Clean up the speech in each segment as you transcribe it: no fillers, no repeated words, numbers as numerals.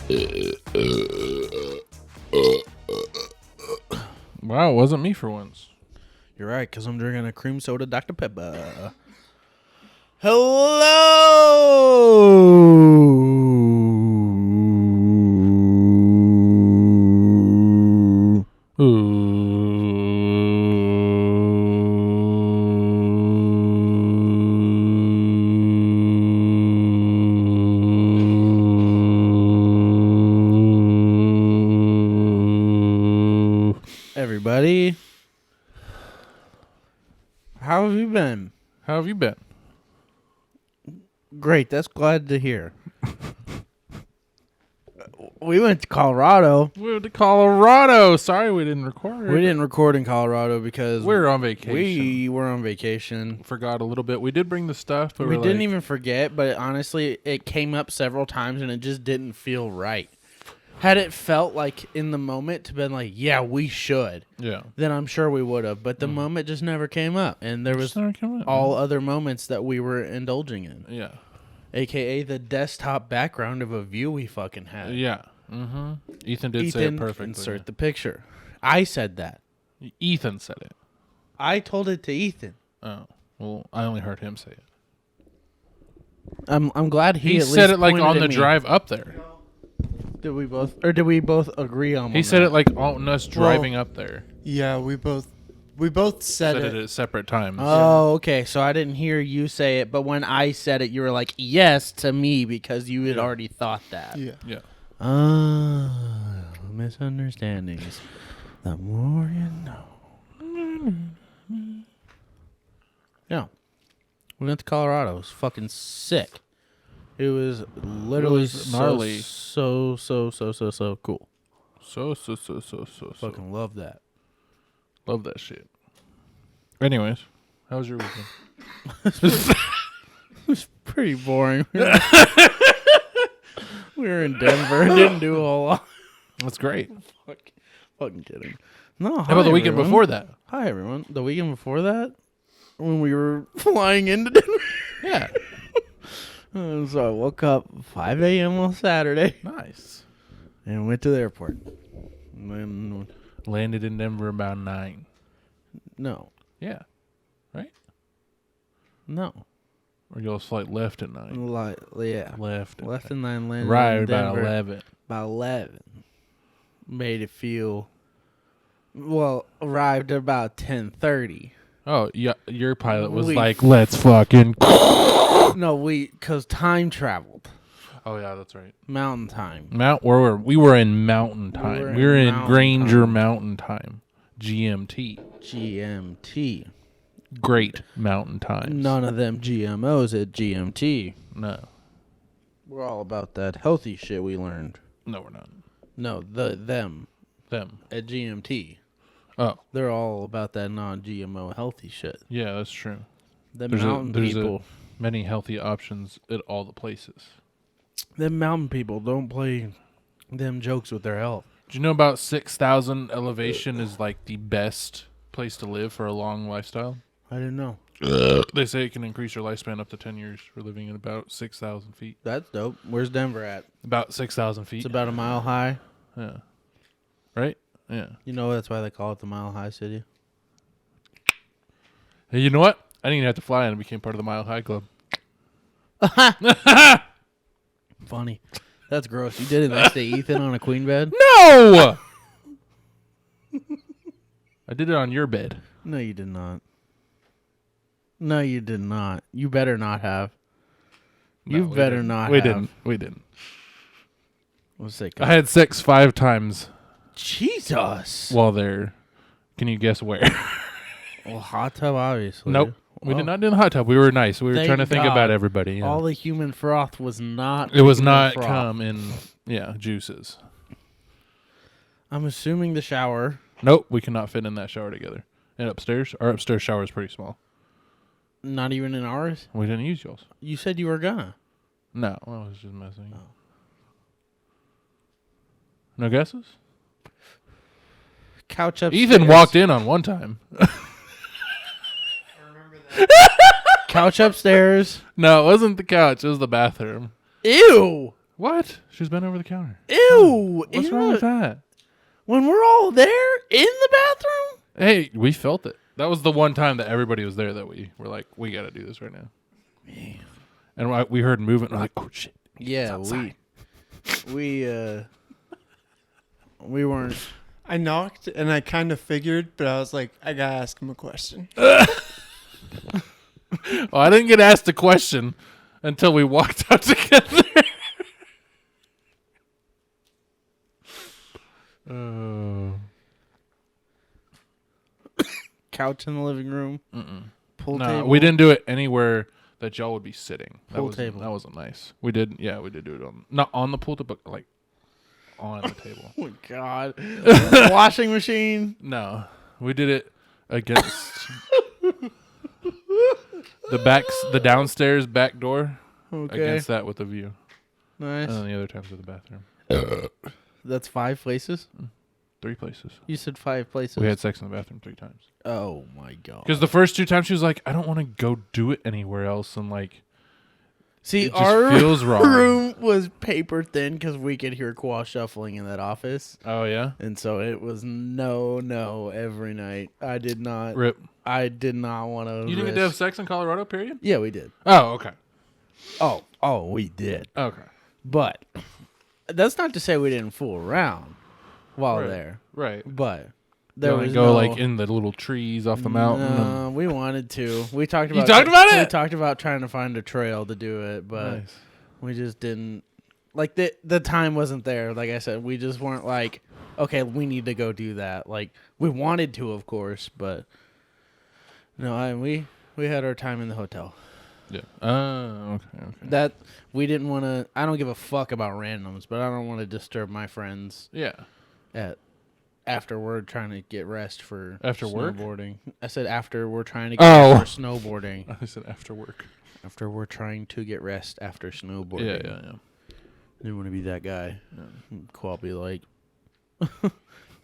Wow, it wasn't me for once. You're right, because I'm drinking a cream soda Dr. Pepper. Hello. Everybody, how have you been? How have you been? Great, that's glad to hear. We went to Colorado. We went to Colorado. Sorry we didn't record. We didn't record in Colorado because we were on vacation. We were on vacation. Forgot a little bit. We did bring the stuff, but we didn't even forget, but honestly, it came up several times and it just didn't feel right. Had it felt like in the moment to been like, yeah, we should, then I'm sure we would have. But the moment just never came up, and there was all other moments that we were indulging in. Yeah, AKA the desktop background of a view we fucking had. Yeah. Mm-hmm. Ethan did say it perfectly. Insert the picture. I said that. Ethan said it. I told it to Ethan. Oh, well, I only heard him say it. I'm glad he at said least it like on the me. drive up there. Did we both agree on? He said it like on us driving up there. Yeah, we both said it at separate times. Oh, okay. So I didn't hear you say it, but when I said it, you were like, "Yes" to me because you had already thought that. Yeah. Misunderstandings. The more you know. Yeah. We went to Colorado. It was fucking sick. It was literally gnarly. So cool. So. Fucking love that. Love that shit. Anyways, how was your weekend? It was pretty boring. We were in Denver. Didn't do a whole lot. That's great. Fucking kidding. No. How about the weekend before that? Hi, everyone. The weekend before that, when we were flying into Denver. Yeah. So I woke up 5 a.m. on Saturday. Nice. And went to the airport. And then, landed in Denver about 9. No. Yeah. Right? No. Or y'all's flight left at 9. Yeah. Left at 9, landed right in about Denver 11. About 11. Made it feel... Well, arrived at about 10:30. Oh, yeah. Your pilot was like, let's fucking... No, because time traveled. Oh, yeah, that's right. Mountain time. We were in mountain time. We were in Granger Mountain Time. GMT. GMT. Great Mountain Times. None of them GMOs at GMT. No. We're all about that healthy shit we learned. No, we're not. No, them. Them. At GMT. Oh. They're all about that non-GMO healthy shit. Yeah, that's true. The mountain people. Many healthy options at all the places. Them mountain people don't play them jokes with their health. Do you know about 6,000 elevation is like the best place to live for a long lifestyle? I didn't know. They say it can increase your lifespan up to 10 years for living at about 6,000 feet. That's dope. Where's Denver at? About 6,000 feet. It's about a mile high. Yeah. Right? Yeah. You know that's why they call it the Mile High City? Hey, you know what? I didn't even have to fly and I became part of the Mile High Club. Funny. That's gross. You did it next to Ethan on a queen bed? No! I did it on your bed. No, you did not. No, you did not. You better not have. You better not have. We didn't. Let's say I had sex 5 times. Jesus. While there. Can you guess where? Well, hot tub, obviously. Nope. We did not do the hot tub. We were nice. We were trying to think about everybody. All the human froth was not. It was not cum in, juices. I'm assuming the shower. Nope. We cannot fit in that shower together. And upstairs? Our upstairs shower is pretty small. Not even in ours? We didn't use yours. You said you were gonna. No. I was just messing. Oh. No guesses? Couch upstairs. Ethan walked in on one time. Couch upstairs. No, it wasn't the couch. It was the bathroom. Ew. What? She's bent over the counter. Ew! What's wrong with that? When we're all there in the bathroom? Hey, we felt it. That was the one time that everybody was there that we were like, we got to do this right now. Man. And we heard movement. We're like, oh shit. Yeah, we weren't. I knocked and I kind of figured, but I was like, I gotta ask him a question. Well, I didn't get asked a question until we walked out together. Couch in the living room. Pool table. We didn't do it anywhere that y'all would be sitting. Pool table. That wasn't nice. We did. Yeah, we did do it on not on the pool table, but like on the table. Oh my god! Washing machine. No, we did it against the downstairs back door. Okay. Against that with a view. Nice. And then the other times with the bathroom. That's 5 places? 3 places. You said 5 places. We had sex in the bathroom 3 times. Oh my god. Because the first 2 times she was like, I don't want to go do it anywhere else. And like, see, it just our feels wrong. room was paper thin because we could hear Kwa shuffling in that office. Oh, yeah? And so it was no every night. I did not. Rip. I did not want to. You didn't get to have sex in Colorado, period? Yeah, we did. Oh, okay. Oh, we did. Okay. But that's not to say we didn't fool around while Right. there. Right. But There there was was go no, like in the little trees off the mountain. No, we wanted to. We talked about. You talked about We it? talked about trying to find a trail to do it, but Nice. we just didn't. Like the time wasn't there. Like I said, we just weren't like, okay, we need to go do that. Like we wanted to, of course, but no. We had our time in the hotel. Yeah. Okay. That we didn't want to. I don't give a fuck about randoms, but I don't want to disturb my friends Yeah. after we're trying to get rest for After work? snowboarding. I said after we're trying to get rest for snowboarding. I said after work. After we're trying to get rest after snowboarding. Yeah. I didn't want to be that guy. Yeah. Qual be like.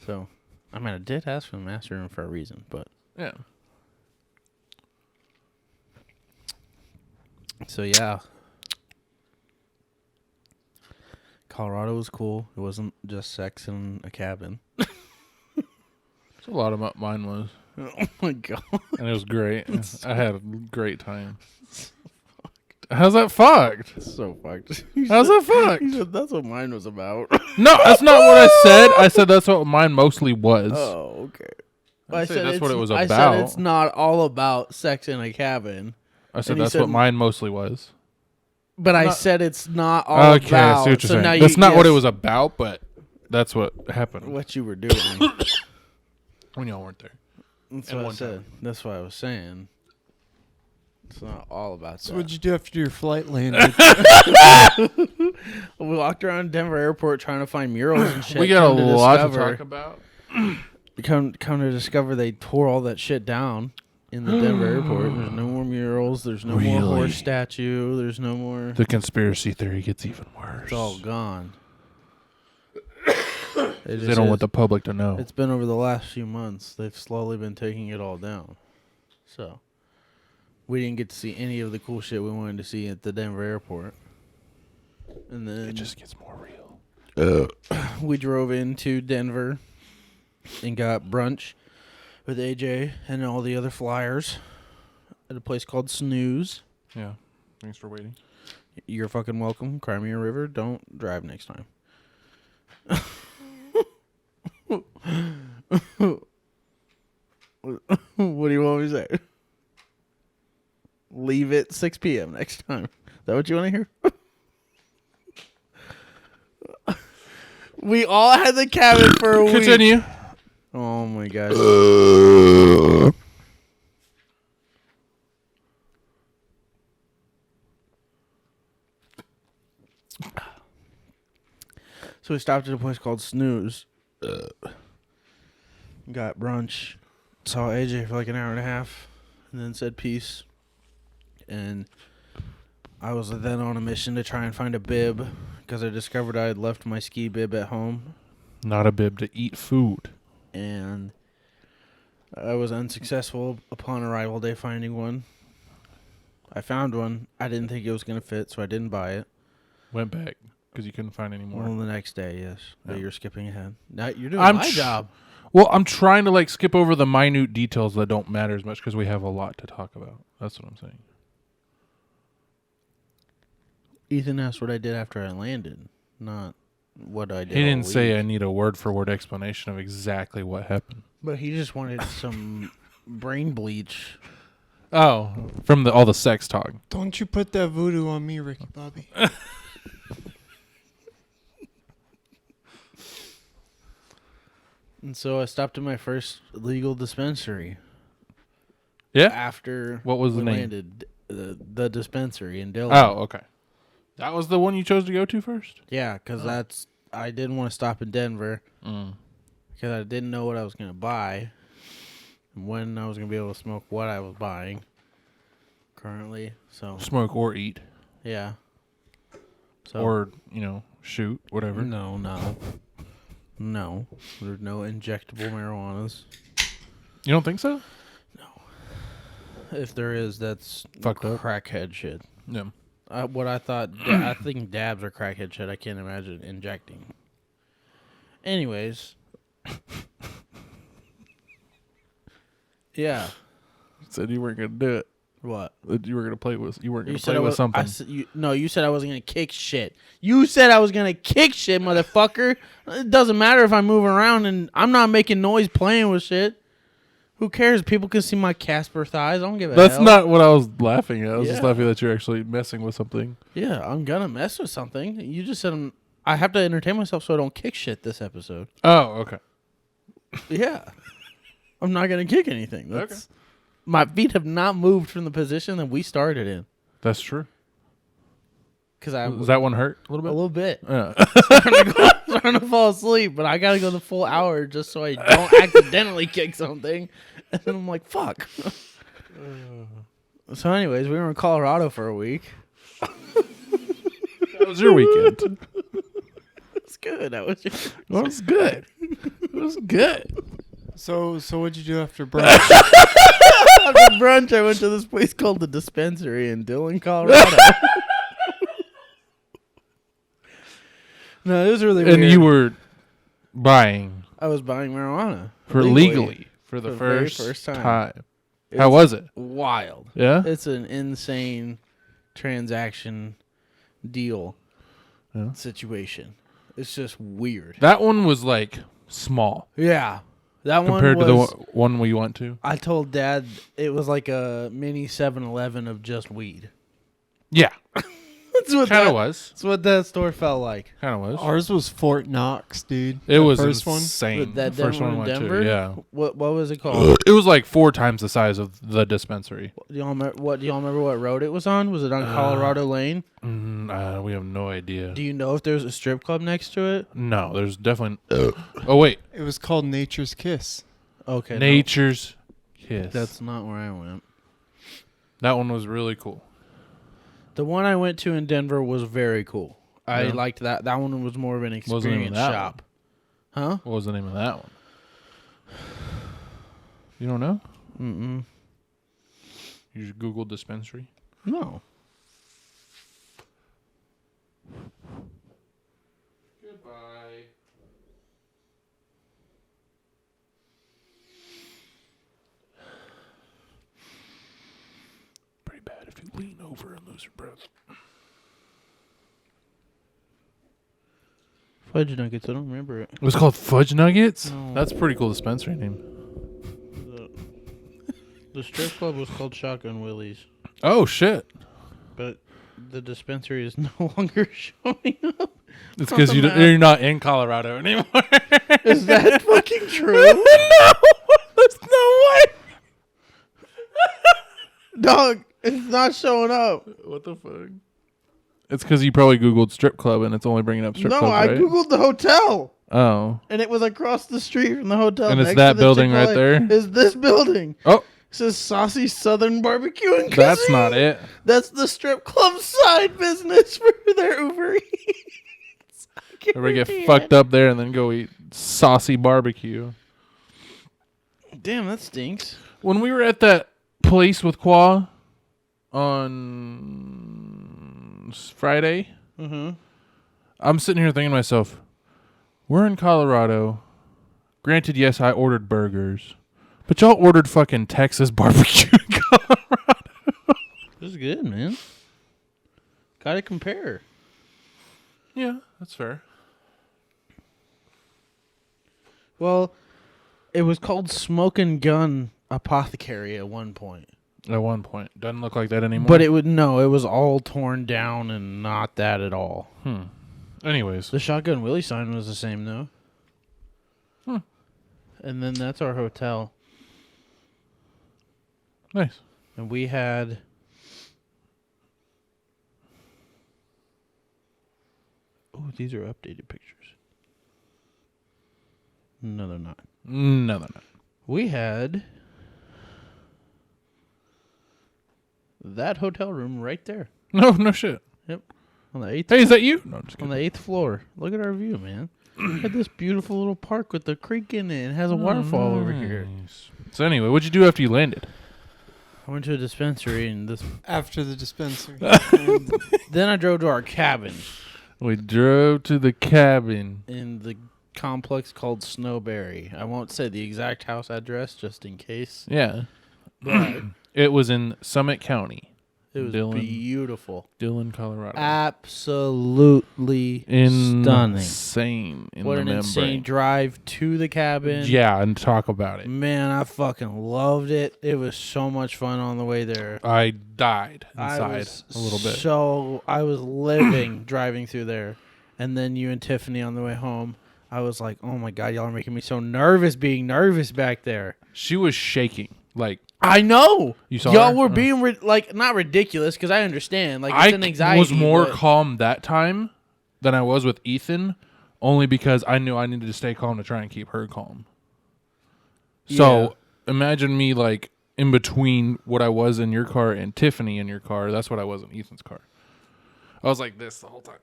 So, I mean, I did ask for the master room for a reason, but. Yeah. So, yeah. Colorado was cool. It wasn't just sex in a cabin. That's a lot of mine was. Oh, my God. And it was great. I had a great time. How's that fucked? So fucked. How's that fucked? He said that's what mine was about. No, that's not what I said. I said that's what mine mostly was. Oh, okay. I said that's what it was I about. said it's not all about sex in a cabin. I said and he that's said- what mine mostly was. But I Not- said it's not all Okay, about. I see what you're so now saying. That's not what it yes, was about, but that's what happened What you were doing. when y'all weren't there. That's And what I one said. That's what I was saying. It's not all about So that. what'd you do after your flight landed? We walked around Denver Airport trying to find murals and shit. We got a Come lot to discover- talk about. Come to discover they tore all that shit down in the Denver airport. There's no more murals. There's no more Really? horse statue. There's no more. The conspiracy theory gets even worse. It's all gone. They don't want the public to know. It's been over the last few months. They've slowly been taking it all down. So we didn't get to see any of the cool shit we wanted to see at the Denver airport. And then It just gets more real. we drove into Denver and got brunch with AJ and all the other flyers at a place called Snooze. Yeah. Thanks for waiting. You're fucking welcome. Cry me a river. Don't drive next time. What do you want me to say? Leave at 6 p.m. next time. Is that what you want to hear? We all had the cabin for a week. Continue. Oh my gosh. So we stopped at a place called Snooze. Got brunch. Saw AJ for like an hour and a half. And then said peace. And I was then on a mission to try and find a bib. Because I discovered I had left my ski bib at home. Not a bib to eat food. And I was unsuccessful upon arrival day finding one. I found one. I didn't think it was going to fit, so I didn't buy it. Went back. because you couldn't find any more. Well, the next day, yes. But you're skipping ahead. Now you're doing I'm my job. Well, I'm trying to skip over the minute details that don't matter as much because we have a lot to talk about. That's what I'm saying. Ethan asked what I did after I landed, not what I did. He didn't say I need a word-for-word explanation of exactly what happened. But he just wanted some brain bleach. Oh, from all the sex talk. Don't you put that voodoo on me, Ricky Bobby. And so I stopped at my first legal dispensary. Yeah? After what was the we name? landed, the dispensary in Dillon. Oh, okay. That was the one you chose to go to first? Yeah, because I didn't want to stop in Denver because I didn't know what I was going to buy and when I was going to be able to smoke what I was buying currently. So Smoke or eat. Yeah. So Or, shoot, whatever. No. There's no injectable marijuanas. You don't think so? If there is, that's fucked up. Crackhead shit. Yeah. What I thought, I think dabs are crackhead shit. I can't imagine injecting. Anyways. Yeah. Said you weren't going to do it. What? You were going to play with. You weren't going to play with something. You said I wasn't going to kick shit. You said I was going to kick shit, motherfucker. It doesn't matter if I move around and I'm not making noise playing with shit. Who cares? People can see my Casper thighs. I don't give a hell. That's not what I was laughing at. I was just laughing that you're actually messing with something. Yeah, I'm going to mess with something. You just said I have to entertain myself so I don't kick shit this episode. Oh, okay. Yeah. I'm not going to kick anything. Okay. My feet have not moved from the position that we started in. That's true. Does that one hurt a little bit? A little bit. Yeah. I'm trying to fall asleep, but I got to go the full hour just so I don't accidentally kick something. And then I'm like, fuck. So anyways, we were in Colorado for a week. That was your weekend. It's good. That was Well, it was good. It was good. So what'd you do after brunch? After brunch, I went to this place called the Dispensary in Dillon, Colorado. No, it was really weird. And you were buying I was buying marijuana. for legally for the very first first time. time. How was it? Wild. Yeah? It's an insane transaction deal situation. It's just weird. That one was small Yeah. That compared one to the was, one we went to. I told Dad it was like a mini 7-Eleven of just weed. Yeah. That's what Kind of was. That's what that store felt like. Kind of was. Ours was Fort Knox, dude. It was first insane. That the first Denver one I in went Denver? to. Yeah. What was it called? It was 4 times the size of the dispensary. Do y'all remember what road it was on? Was it on Colorado Lane? We have no idea. Do you know if there's a strip club next to it? No, there's definitely. Oh wait, It was called Nature's Kiss. Okay. Nature's Kiss. That's not where I went. That one was really cool. The one I went to in Denver was very cool. I Yeah. liked that. That one was more of an What was the name of experience that shop. Huh? What was the name of that one? You don't know? Mm-mm. You just Google dispensary. No. Goodbye. Pretty bad if you lean over and lose your breath. Fudge Nuggets. I don't remember it. It was called Fudge Nuggets? No. That's a pretty cool dispensary name. The strip club was called Shotgun Willie's, Oh, shit. but the dispensary is no longer showing up. It's because you're not in Colorado anymore. Is that fucking true? No! There's no way! Dog, it's not showing up. What the fuck? It's because you probably Googled strip club and it's only bringing up strip No, club, I right? Googled the hotel. Oh. And it was across the street from the hotel. And it's next that to the building right Chick-fil-A. there? Is this building. Oh, It says Saucy Southern Barbecue and that's Cuisine. not it. That's the strip club side business for their Uber Eats. Everybody get fucked up there and then go eat saucy barbecue. Damn, that stinks. When we were at that place with Qua on Friday, Mm-hmm. I'm sitting here thinking to myself, we're in Colorado. Granted, yes, I ordered burgers, but y'all ordered fucking Texas barbecue in Colorado. This is good, man. Gotta compare. Yeah, that's fair. Well, it was called Smoke and Gun Apothecary at one point. At one point. Doesn't look like that anymore. But it was all torn down and not that at all. Anyways. The Shotgun Willie sign was the same, though. And then that's our hotel. Nice. And we had... Oh, these are updated pictures. No, they're not. No, they're not. We had that hotel room right there. No shit. Yep. On the 8th Hey, is that you? No, I'm just on kidding. the 8th floor. Look at our view, man. Had this beautiful little park with the creek in it. It has a waterfall over here. Nice. So anyway, what'd you do after you landed? I went to a dispensary and this. After the dispensary. Then I drove to our cabin We drove to the cabin. in the complex called Snowberry. I won't say the exact house address just in case. Yeah. But It was in Summit County. it was Dillon. beautiful. Dillon, Colorado. Absolutely stunning. Insane. In What the an membrane. insane drive to the cabin. Yeah, and talk about it. Man, I fucking loved it. It was so much fun on the way there. I died I inside was a little bit. So I was living driving through there. And then you and Tiffany on the way home. I was like, oh my God, y'all are making me so nervous being nervous back there. She was shaking. Like, I know. you saw y'all her? were being not ridiculous because I understand. Like, it's I an anxiety. was more but- calm that time than I was with Ethan, only because I knew I needed to stay calm to try and keep her calm. So imagine me like in between what I was in your car and Tiffany in your car. That's what I was in Ethan's car. I was like this the whole time.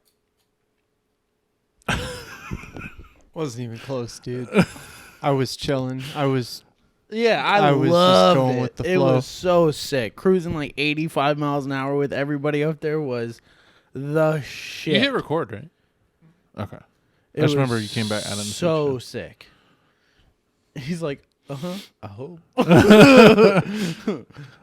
Wasn't even close, dude. I was chilling. I was I was just loved going it. with the It flow. was so sick. Cruising like 85 miles an hour with everybody up there was the shit. You hit record, right? Okay. It I just was remember you came back out of the so sick. He's like, I hope.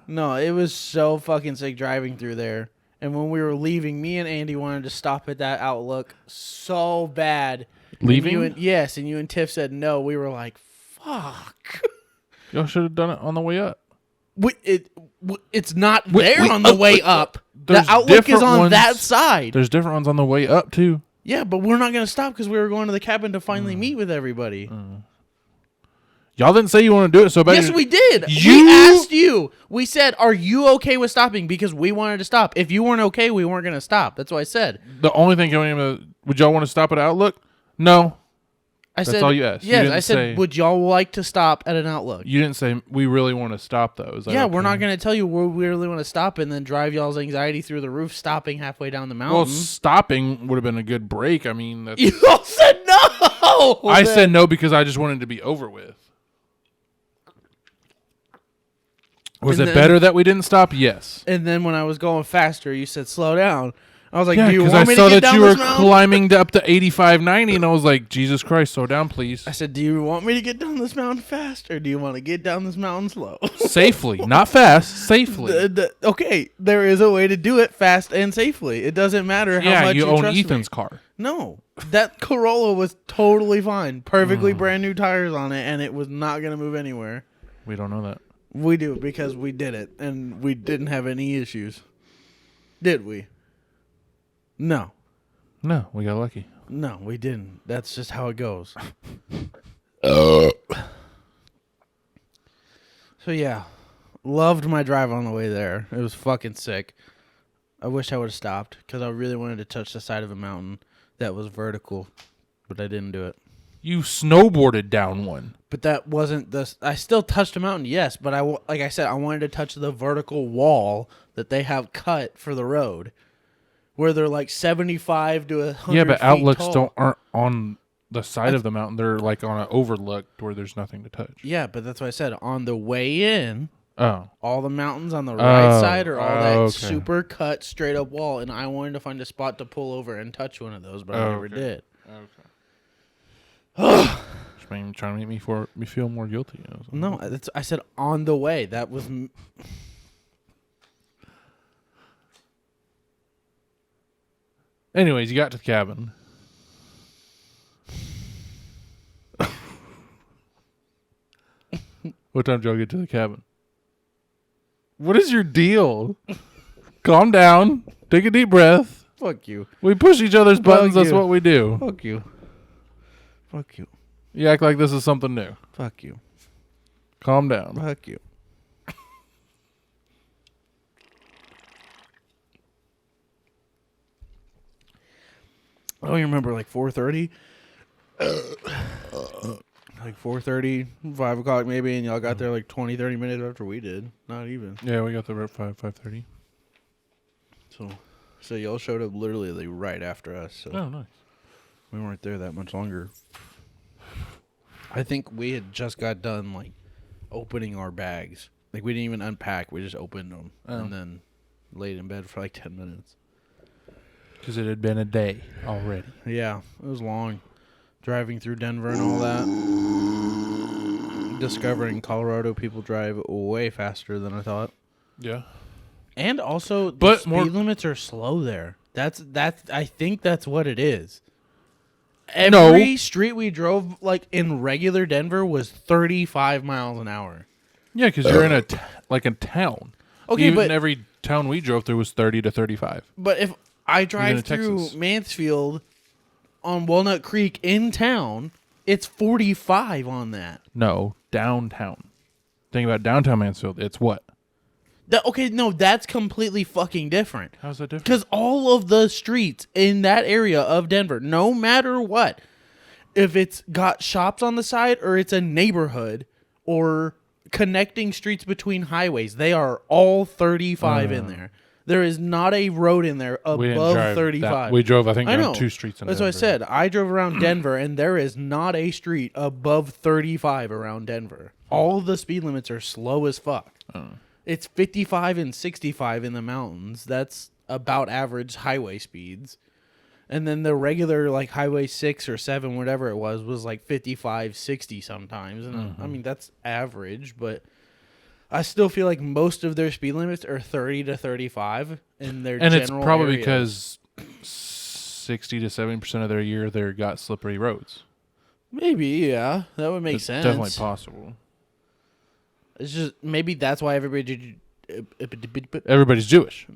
No, it was so fucking sick driving through there. And when we were leaving, me and Andy wanted to stop at that Outlook so bad. Leaving? And you and Tiff said no. We were like, fuck. Y'all should have done it on the way up. It's not there on the way up. The There's Outlook is different on ones- that side. There's different ones on the way up too. Yeah, but we're not going to stop because we were going to the cabin to finally meet with everybody. Y'all didn't say you want to do it so bad. Yes, we did. You- We asked you. We said, are you okay with stopping? Because we wanted to stop. If you weren't okay, we weren't going to stop. That's what I said. The only thing coming in, would y'all want to stop at Outlook? No. I That's said, all you asked. You Yes, didn't I said, say- would y'all like to stop at an Outlook? You didn't say we really want to stop though. Is that Yeah, okay? we're not going to tell you we really want to stop and then drive y'all's anxiety through the roof, stopping halfway down the mountain. Well, stopping would have been a good break. I mean, that's, You all said no. I said no because I just wanted to be over with. Was And it then- better that we didn't stop? Yes. And then when I was going faster, you said slow down. I was like, Yeah, do you because want I me saw to get that down you were this mountain? climbing up to 85, 90, and I was like, Jesus Christ, slow down, please. I said, do you want me to get down this mountain fast or do you want to get down this mountain slow? Safely, not fast, safely. Okay, there is a way to do it fast and safely. It doesn't matter how Yeah, much you you own trust Ethan's me. car. No, that Corolla was totally fine. Perfectly brand new tires on it, and it was not going to move anywhere. We don't know that. We do because we did it, and we didn't have any issues. Did we? No. No, we got lucky. No, we didn't. That's just how it goes. So yeah, loved my drive on the way there. It was fucking sick. I wish I would have stopped because I really wanted to touch the side of a mountain that was vertical, but I didn't do it. You snowboarded down one. But that wasn't the. I still touched a mountain, yes, but like I said, I wanted to touch the vertical wall that they have cut for the road, where they're like 75 to 100. Yeah, but feet outlooks tall. aren't on the side of the mountain. They're like on an overlook where there's nothing to touch. Yeah, but that's what I said. On the way in, Oh. All the mountains on the right side are all that okay. super cut straight up wall, and I wanted to find a spot to pull over and touch one of those, but I never did. Okay. Just trying to make me feel more guilty. No, I said on the way. That was. Anyways, you got to the cabin. What time did y'all get to the cabin? What is your deal? Calm down. Take a deep breath. Fuck you. We push each other's buttons. That's what we do. Fuck you. Fuck you. You act like this is something new. Fuck you. Calm down. Fuck you. Oh, you remember like 4:30? Like 4:30, 5 o'clock maybe, and y'all got there like 20, 30 minutes after we did. Not even. Yeah, we got there at 5:30. So y'all showed up literally like right after us. So oh, nice. We weren't there that much longer. I think we had just got done like opening our bags. Like we didn't even unpack. We just opened them and then laid in bed for like 10 minutes. Because it had been a day already. Yeah, it was long. Driving through Denver and all that. Discovering Colorado people drive way faster than I thought. Yeah. And also, the speed limits are slow there. That's. I think that's what it is. Every street we drove, like in regular Denver, was 35 miles an hour. Yeah, because you're in a town. Okay, but every town we drove through was 30 to 35. But if I drive through Texas. Mansfield on Walnut Creek in town, it's 45 on that. No, downtown. Think about downtown Mansfield. It's what? That's completely fucking different. How's that different? Because all of the streets in that area of Denver, no matter what, if it's got shops on the side or it's a neighborhood or connecting streets between highways, they are all 35 in there. There is not a road in there above 35. We drove, I think, down 2 streets in That's Denver. what I said. I drove around Denver, and there is not a street above 35 around Denver. All the speed limits are slow as fuck. It's 55 and 65 in the mountains. That's about average highway speeds. And then the regular, like, Highway 6 or 7, whatever it was like 55, 60 sometimes. And I mean, that's average, but I still feel like most of their speed limits are 30 to 35 in their general it's probably area. because 60 to 70% of their year they got slippery roads. Maybe, yeah. That would make sense. Definitely possible. It's just, maybe that's why everybody's Jewish.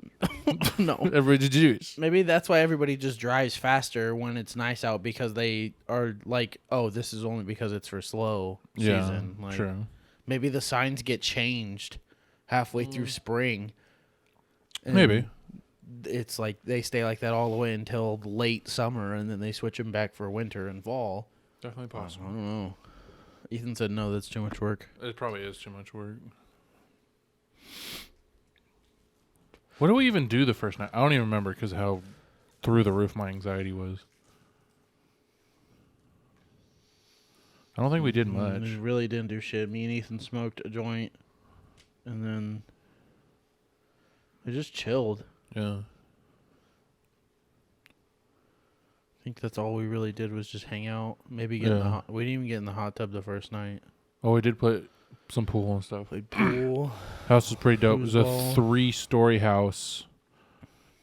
No. Everybody's Jewish. Maybe that's why everybody just drives faster when it's nice out, because they are like, oh, this is only because it's for slow season. Like, true. Maybe the signs get changed halfway through spring. Maybe. It's like they stay like that all the way until late summer, and then they switch them back for winter and fall. Definitely possible. I don't know. Ethan said no, that's too much work. It probably is too much work. What do we even do the first night? I don't even remember because of how through the roof my anxiety was. I don't think we did much. We really didn't do shit. Me and Ethan smoked a joint, and then we just chilled. Yeah. I think that's all we really did was just hang out. Maybe get in the we didn't even get in the hot tub the first night. Oh, we did play some pool and stuff. Played pool. House was pretty dope. It was a 3-story house.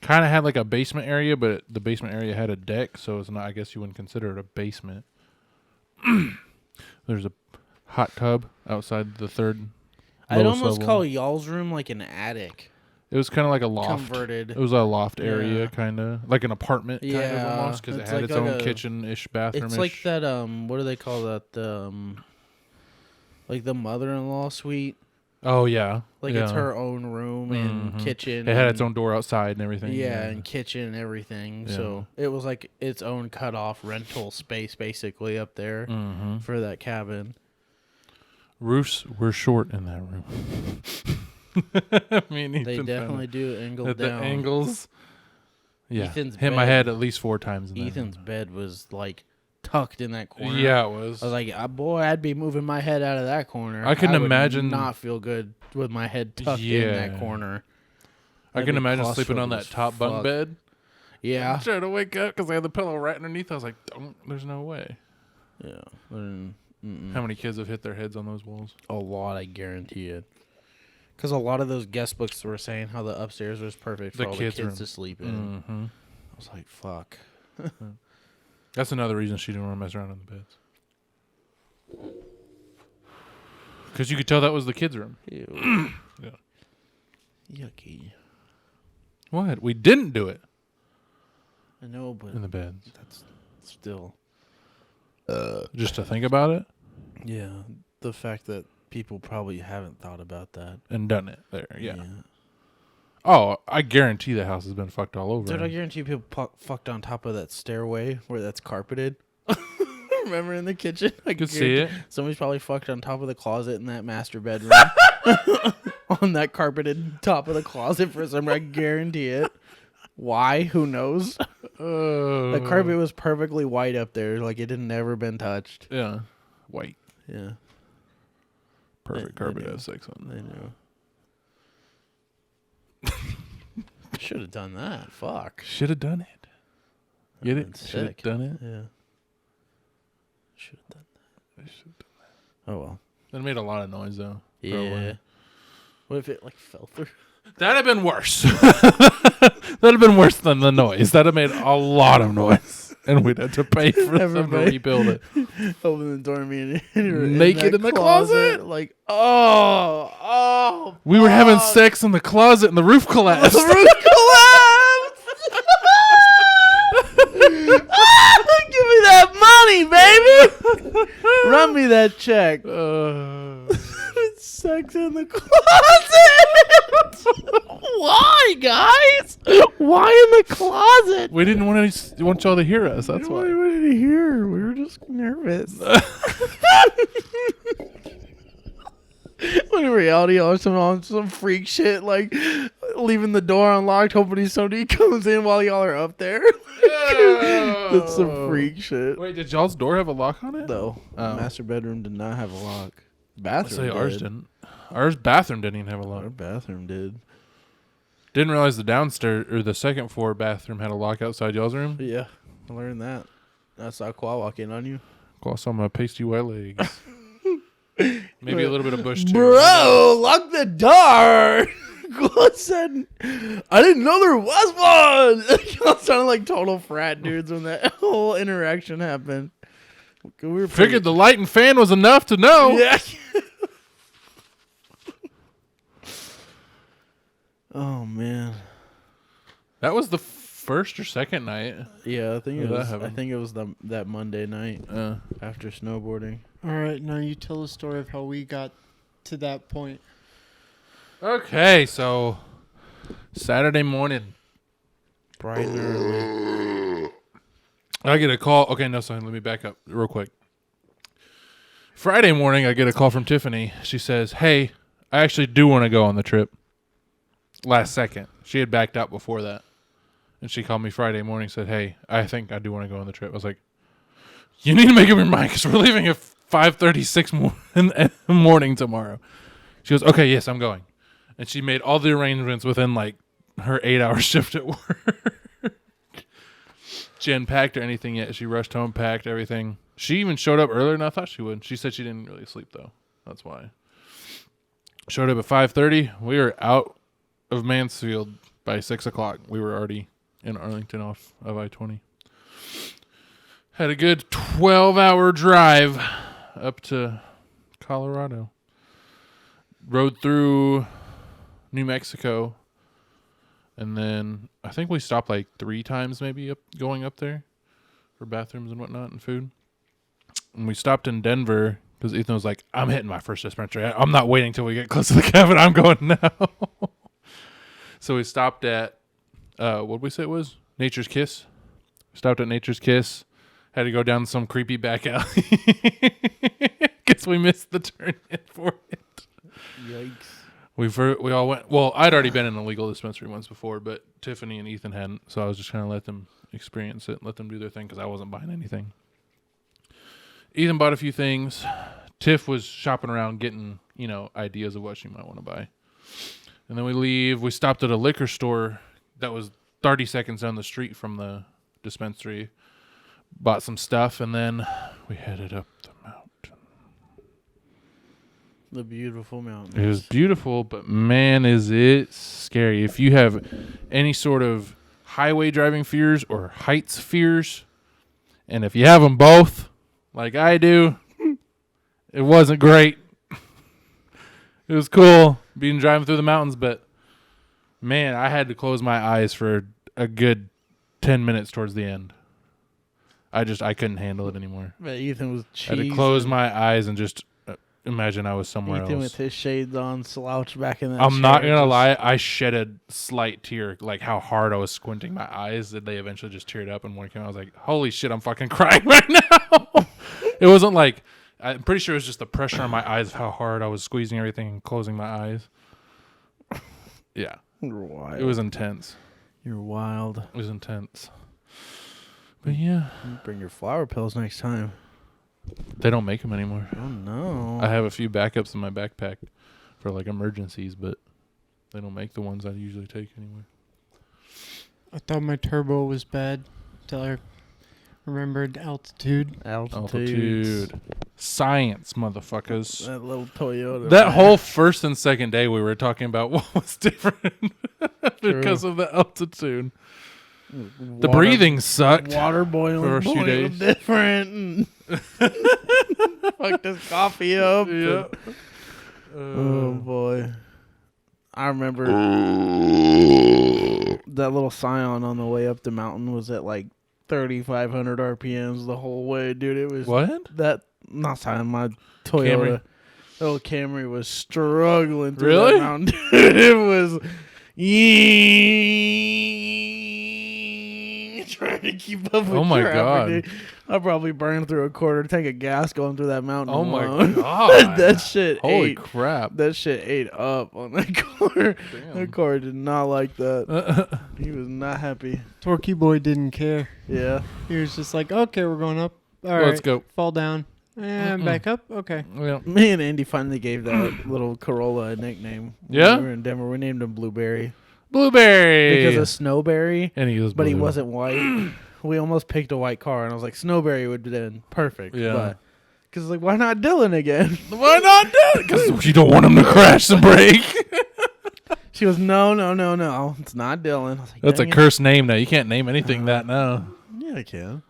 Kind of had like a basement area, but the basement area had a deck, so it's not. I guess you wouldn't consider it a basement. There's a hot tub outside the third. I'd almost call y'all's room like an attic. It was kind of like a loft. Converted. It was a loft area, kind of like an apartment, kind of almost, because it had like its own kitchen-ish, bathroom-ish. It's like that. What do they call that? Like the mother-in-law suite. Oh yeah, like it's her own room and kitchen. It had its own door outside and everything. Yeah, and kitchen and everything. Yeah. So it was like its own cut-off rental space, basically up there for that cabin. Roofs were short in that room. They definitely do angle down. The angles. Yeah, Ethan's hit my head at least 4 times. Ethan's bed was like tucked in that corner. Yeah, it was. I was like, boy, I'd be moving my head out of that corner. I can would imagine not feel good with my head tucked in that corner. I can imagine sleeping on that top bunk bed. Yeah. I'm trying to wake up because I had the pillow right underneath. I was like, there's no way. Yeah. How many kids have hit their heads on those walls? A lot, I guarantee it. Because a lot of those guest books were saying how the upstairs was perfect for all the kids to sleep in. Mm-hmm. I was like, fuck. That's another reason she didn't want to mess around in the beds. Because you could tell that was the kids' room. Ew. Yeah. Yucky. What? We didn't do it. I know, but in the beds. That's still. Just to think about it? Yeah. The fact that people probably haven't thought about that. And done it there, yeah. Oh, I guarantee the house has been fucked all over. Dude, I guarantee people fucked on top of that stairway where that's carpeted. Remember in the kitchen? I could see it. Somebody's probably fucked on top of the closet in that master bedroom. On that carpeted top of the closet for some reason. I guarantee it. Why? Who knows? The carpet was perfectly white up there. Like it had never been touched. Yeah. White. Yeah. Perfect carpet has sex on it. I know. Should have done that. Fuck. Should have done it. Get it? Should have done it? Yeah. Should have done that. Oh well. That made a lot of noise though. Yeah. Probably. What if it like fell through? That'd have been worse. That'd have been worse than the noise. That'd have made a lot of noise. And we'd have to pay for them to rebuild it. Open the door, me and naked in the closet. Like, oh. We were having sex in the closet and the roof collapsed. The roof collapsed. Give me that money, baby. Run me that check. Sex in the closet. Why, guys? Why in the closet? We didn't want y'all to hear us. That's why. We wanted to hear. We were just nervous. When in reality, I was on some freak shit, like leaving the door unlocked, hoping somebody comes in while y'all are up there. That's some freak shit. Wait, did y'all's door have a lock on it? No, master bedroom did not have a lock. Bathroom. Ours didn't. Ours bathroom didn't even have a lock. Our bathroom did. Didn't realize the downstairs or the second floor bathroom had a lock outside y'all's room. Yeah, I learned that. I saw Qua walk in on you. Qua saw my pasty white legs. Maybe a little bit of bush too. Bro, lock the door. Qua said, I didn't know there was one. Y'all sounded like total frat dudes when that whole interaction happened. We figured the light and fan was enough to know. Yeah. Oh man, that was the first or second night. Yeah, I think it was. I think it was that Monday night after snowboarding. All right, now you tell the story of how we got to that point. Okay, so Saturday morning, bright and early. I get a call. Okay, no, sorry. Let me back up real quick. Friday morning, I get a call from Tiffany. She says, "Hey, I actually do want to go on the trip." Last second. She had backed out before that. And she called me Friday morning and said, "Hey, I think I do want to go on the trip." I was like, "You need to make up your mind because we're leaving at 5:36 in the morning tomorrow." She goes, "Okay, yes, I'm going." And she made all the arrangements within like her 8-hour shift at work. She hadn't packed or anything yet. She rushed home, packed everything. She even showed up earlier than I thought she would. She said she didn't really sleep though. That's why. Showed up at 5:30. We were out of Mansfield by 6 o'clock. We were already in Arlington off of I-20. Had a good 12-hour drive up to Colorado. Rode through New Mexico. And then I think we stopped like 3 times maybe going up there for bathrooms and whatnot and food. And we stopped in Denver because Ethan was like, "I'm hitting my first dispensary. I'm not waiting till we get close to the cabin. I'm going now." So we stopped at, what did we say it was? Nature's Kiss. Stopped at Nature's Kiss. Had to go down some creepy back alley. Guess we missed the turn in for it. Yikes. We all went. Well, I'd already been in a legal dispensary once before, but Tiffany and Ethan hadn't. So I was just trying to let them experience it, let them do their thing because I wasn't buying anything. Ethan bought a few things. Tiff was shopping around getting, ideas of what she might want to buy. And then we leave. We stopped at a liquor store that was 30 seconds down the street from the dispensary. Bought some stuff, and then we headed up the mountain. The beautiful mountains. It was beautiful, but man, is it scary. If you have any sort of highway driving fears or heights fears, and if you have them both, like I do, it wasn't great. It was cool driving through the mountains, but man, I had to close my eyes for a good 10 minutes towards the end. I couldn't handle it anymore. But Ethan was cheesing. I had to close my eyes and just imagine I was somewhere Ethan else. with his shades on, slouched back in that I'm chair, not going to lie. I shed a slight tear, like how hard I was squinting my eyes that they eventually just teared up. And when it came out, I was like, holy shit, I'm fucking crying right now. It wasn't like, I'm pretty sure it was just the pressure on my eyes of how hard I was squeezing everything and closing my eyes. Yeah. You're wild. It was intense. You're wild. It was intense. But yeah. Bring your flower pills next time. They don't make them anymore. Oh, no. I have a few backups in my backpack for like emergencies, but they don't make the ones I usually take anymore. I thought my turbo was bad until I remembered altitude. Altitude. Science, motherfuckers. That little Toyota. That whole first and second day we were talking about what was different because of the altitude. The breathing sucked. Water boiling for a few days. Different. Fuck this coffee up. Yeah. Oh boy. I remember that little Scion on the way up the mountain was at like 3,500 RPMs the whole way, dude. It was not Scion, my Toyota. Camry. Little Camry was struggling through Really? that mountain. Dude, it was trying to keep up with Oh my traffic, God. dude. I probably burned through a quarter tank of gas going through that mountain. Oh my alone. God. That shit Holy ate. crap. That shit ate up on that car. Damn. That car did not like that. He was not happy. Torquey boy didn't care. Yeah. He was just like, okay, we're going up. All right, Let's go. Fall down. And back up. Okay. Yeah. Me and Andy finally gave that little Corolla a nickname. Yeah? When we were in Denver. We named him Blueberry. Blueberry. Because of Snowberry. And he was But he blue. wasn't white. We almost picked a white car, and I was like, Snowberry would have been perfect. Yeah. Because, like, why not Dylan again? Why not Dylan? Because you don't want him to crash the brake. She goes, no. It's not Dylan. I was like, That's a "Dang it." cursed name now. You can't name anything that now. Yeah, I can.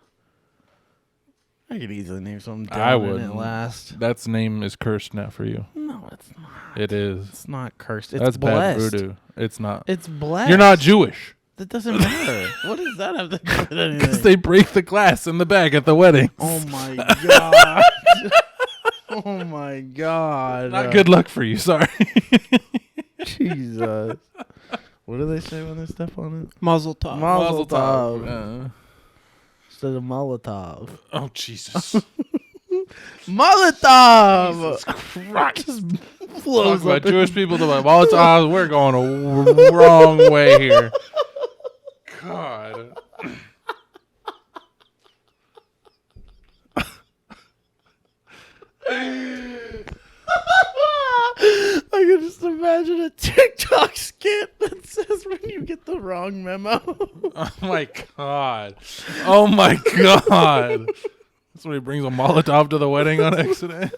I could easily name something Dylan I and wouldn't. it last. That's name is cursed now for you. No, it's not. It is. It's not cursed. It's That's blessed. bad voodoo. It's not. It's blessed. You're not Jewish. That doesn't matter. What does that have to do with Because anything? they break the glass in the back at the wedding. Oh my god. Oh my god. Not good luck for you. Sorry. Jesus. What do they say when they step on it? Mazel tov. Mazel tov. Uh, Instead of Molotov. oh, Jesus. Molotov! Christ. Just Talk blows about up. Jewish people. They're like, well, we're going a wrong way here. God. I can just imagine a TikTok skit that says when you get the wrong memo. Oh, my God. Oh, my God. That's when he brings a Molotov to the wedding on accident.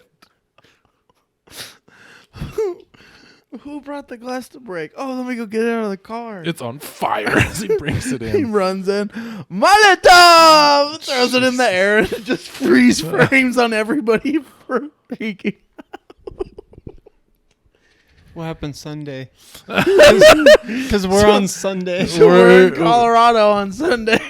Who brought the glass to break? Oh, let me go get it out of the car. It's on fire as he brings it He in. runs in. Molotov! Throws it in the air and it just freeze frames on everybody freaking. What happened Sunday? Because we're on Sunday. We're in Colorado on Sunday.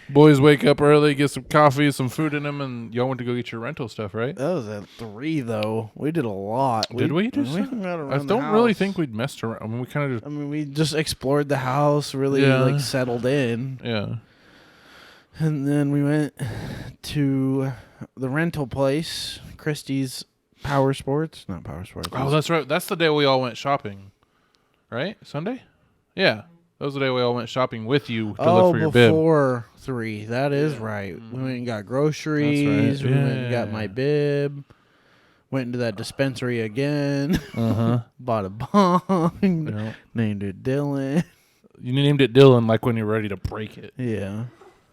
Boys wake up early, get some coffee, some food in them, and y'all went to go get your rental stuff, right? That was at 3, though. We did a lot. Did we do We something? hung out I around the don't really house. think we'd messed around. I mean, we kind of just, We just explored the house, really Yeah. like settled in. yeah. And then we went to the rental place, Christie's Power Sports. Not Power Sports. Oh, that's right. That's the day we all went shopping, right? Sunday? Yeah. That was the day we all went shopping with you to look for your bib. before 3. That is right. We went and got groceries. That's right. We went and got my bib. Went into that dispensary again. Bought a bong. Yep. Named it Dylan. You named it Dylan like when you're ready to break it. Yeah.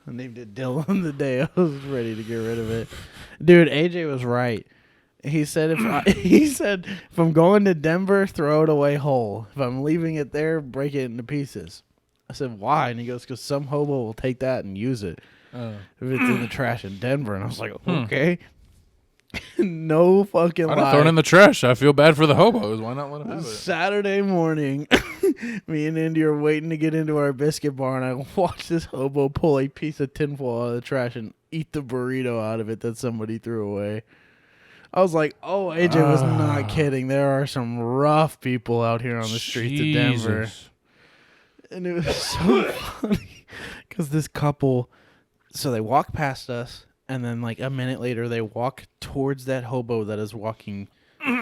I named it Dylan the day I was ready to get rid of it. Dude, AJ was right. He said if I'm going to Denver, throw it away whole. If I'm leaving it there, break it into pieces. I said, why? And he goes, because some hobo will take that and use it if it's in the trash in Denver. And I was like, okay. No fucking lie. I'd have thrown it in the trash. I feel bad for the hobos. Why not let them have it? Saturday morning, me and Andy are waiting to get into our biscuit bar, and I watched this hobo pull a piece of tinfoil out of the trash and eat the burrito out of it that somebody threw away. I was like, oh, AJ was not kidding. There are some rough people out here on the streets of Denver. And it was so funny because this couple, so they walk past us, and then like a minute later, they walk towards that hobo that is walking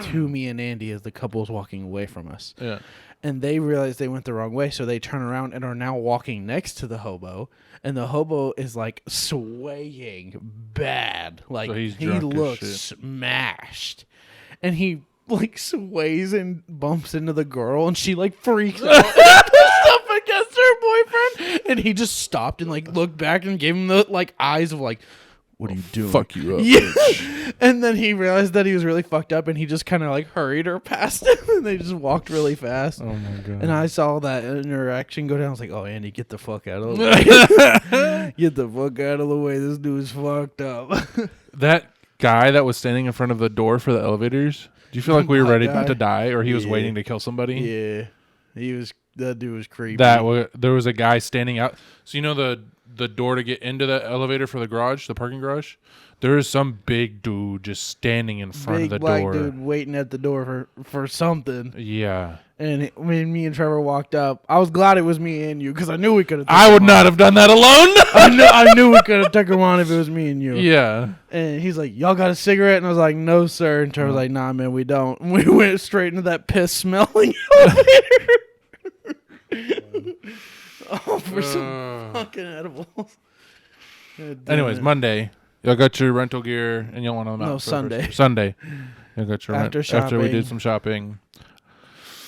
to me and Andy as the couple is walking away from us. Yeah. And they realize they went the wrong way, so they turn around and are now walking next to the hobo. And the hobo is like swaying bad. Like so he looks smashed. And he like sways and bumps into the girl, and she like freaks out. Pushed up against her boyfriend. And he just stopped and like looked back and gave him the like eyes of like, what are you doing? Fuck you up. Yeah. And then he realized that he was really fucked up, and he just kind of like hurried her past him, and they just walked really fast. Oh my god. And I saw that interaction go down. I was like, oh, Andy, get the fuck out of the way. Get the fuck out of the way. This dude's fucked up. That guy that was standing in front of the door for the elevators, do you feel like we were ready about to die, or he was waiting to kill somebody? Yeah. That dude was creepy. There was a guy standing out. So you know the door to get into the elevator for the garage, the parking garage? There is some big dude just standing in front of the door. Big black dude waiting at the door for something. Yeah. And when me and Trevor walked up, I was glad it was me and you because I knew we could have. I would not have done that alone. I knew we could have took him on if it was me and you. Yeah. And he's like, y'all got a cigarette? And I was like, no, sir. And Trevor's like, nah, man, we don't. And we went straight into that piss-smelling elevator. Oh, for some fucking edibles. Anyways, Monday, y'all got your rental gear, and y'all went on the mountain. No, Sunday. Sunday. Y'all got your after we did some shopping.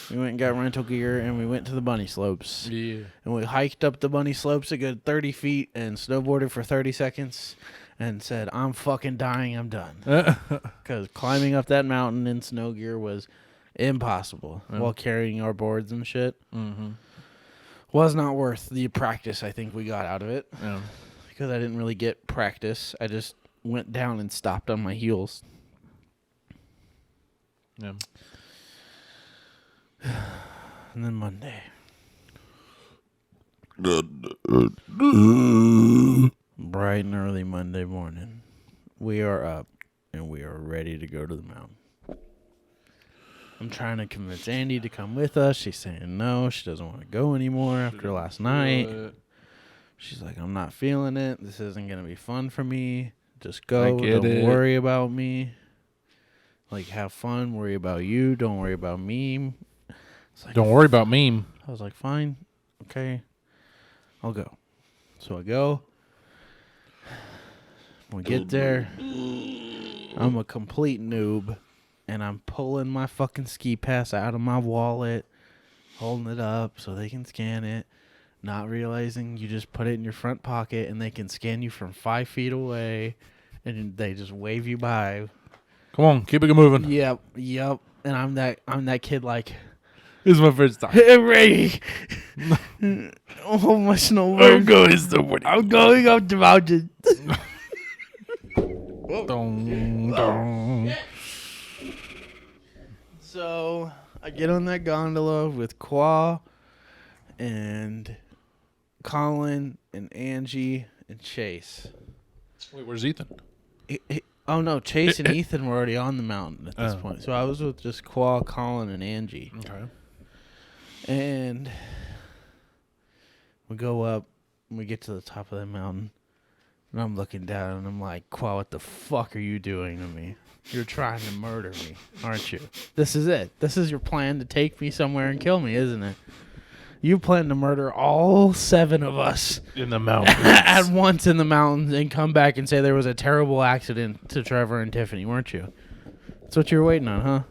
We went and got rental gear, and we went to the bunny slopes. Yeah. And we hiked up the bunny slopes a good 30 feet and snowboarded for 30 seconds and said, I'm fucking dying, I'm done. Because climbing up that mountain in snow gear was impossible while carrying our boards and shit. Mm-hmm. Was not worth the practice I think we got out of it. Yeah. Because I didn't really get practice. I just went down and stopped on my heels. Yeah. And then Monday. Bright and early Monday morning. We are up and we are ready to go to the mountain. I'm trying to convince Andy to come with us. She's saying no. She doesn't want to go anymore after last night. She's like, I'm not feeling it. This isn't going to be fun for me. Just go. Don't worry about me. Like, have fun. Worry about you. Don't worry about me. Like, don't worry about me. I was like, fine. Okay. I'll go. So I go. We get there. I'm a complete noob. And I'm pulling my fucking ski pass out of my wallet, holding it up so they can scan it, not realizing you just put it in your front pocket and they can scan you from 5 feet away, and they just wave you by. Come on, keep it moving. Yep. And I'm that kid like. This is my first time. Ready. Oh, my snowboard. I'm going up the mountain. So I get on that gondola with Qua and Colin and Angie and Chase. Wait, where's Ethan? Oh no, Chase and Ethan were already on the mountain at this point. So I was with just Qua, Colin, and Angie. Okay. And we go up and we get to the top of the mountain. And I'm looking down and I'm like, Qua, what the fuck are you doing to me? You're trying to murder me, aren't you? This is it. This is your plan to take me somewhere and kill me, isn't it? You plan to murder all 7 of us in the mountains at once in the mountains and come back and say there was a terrible accident to Trevor and Tiffany, weren't you? That's what you were waiting on, huh?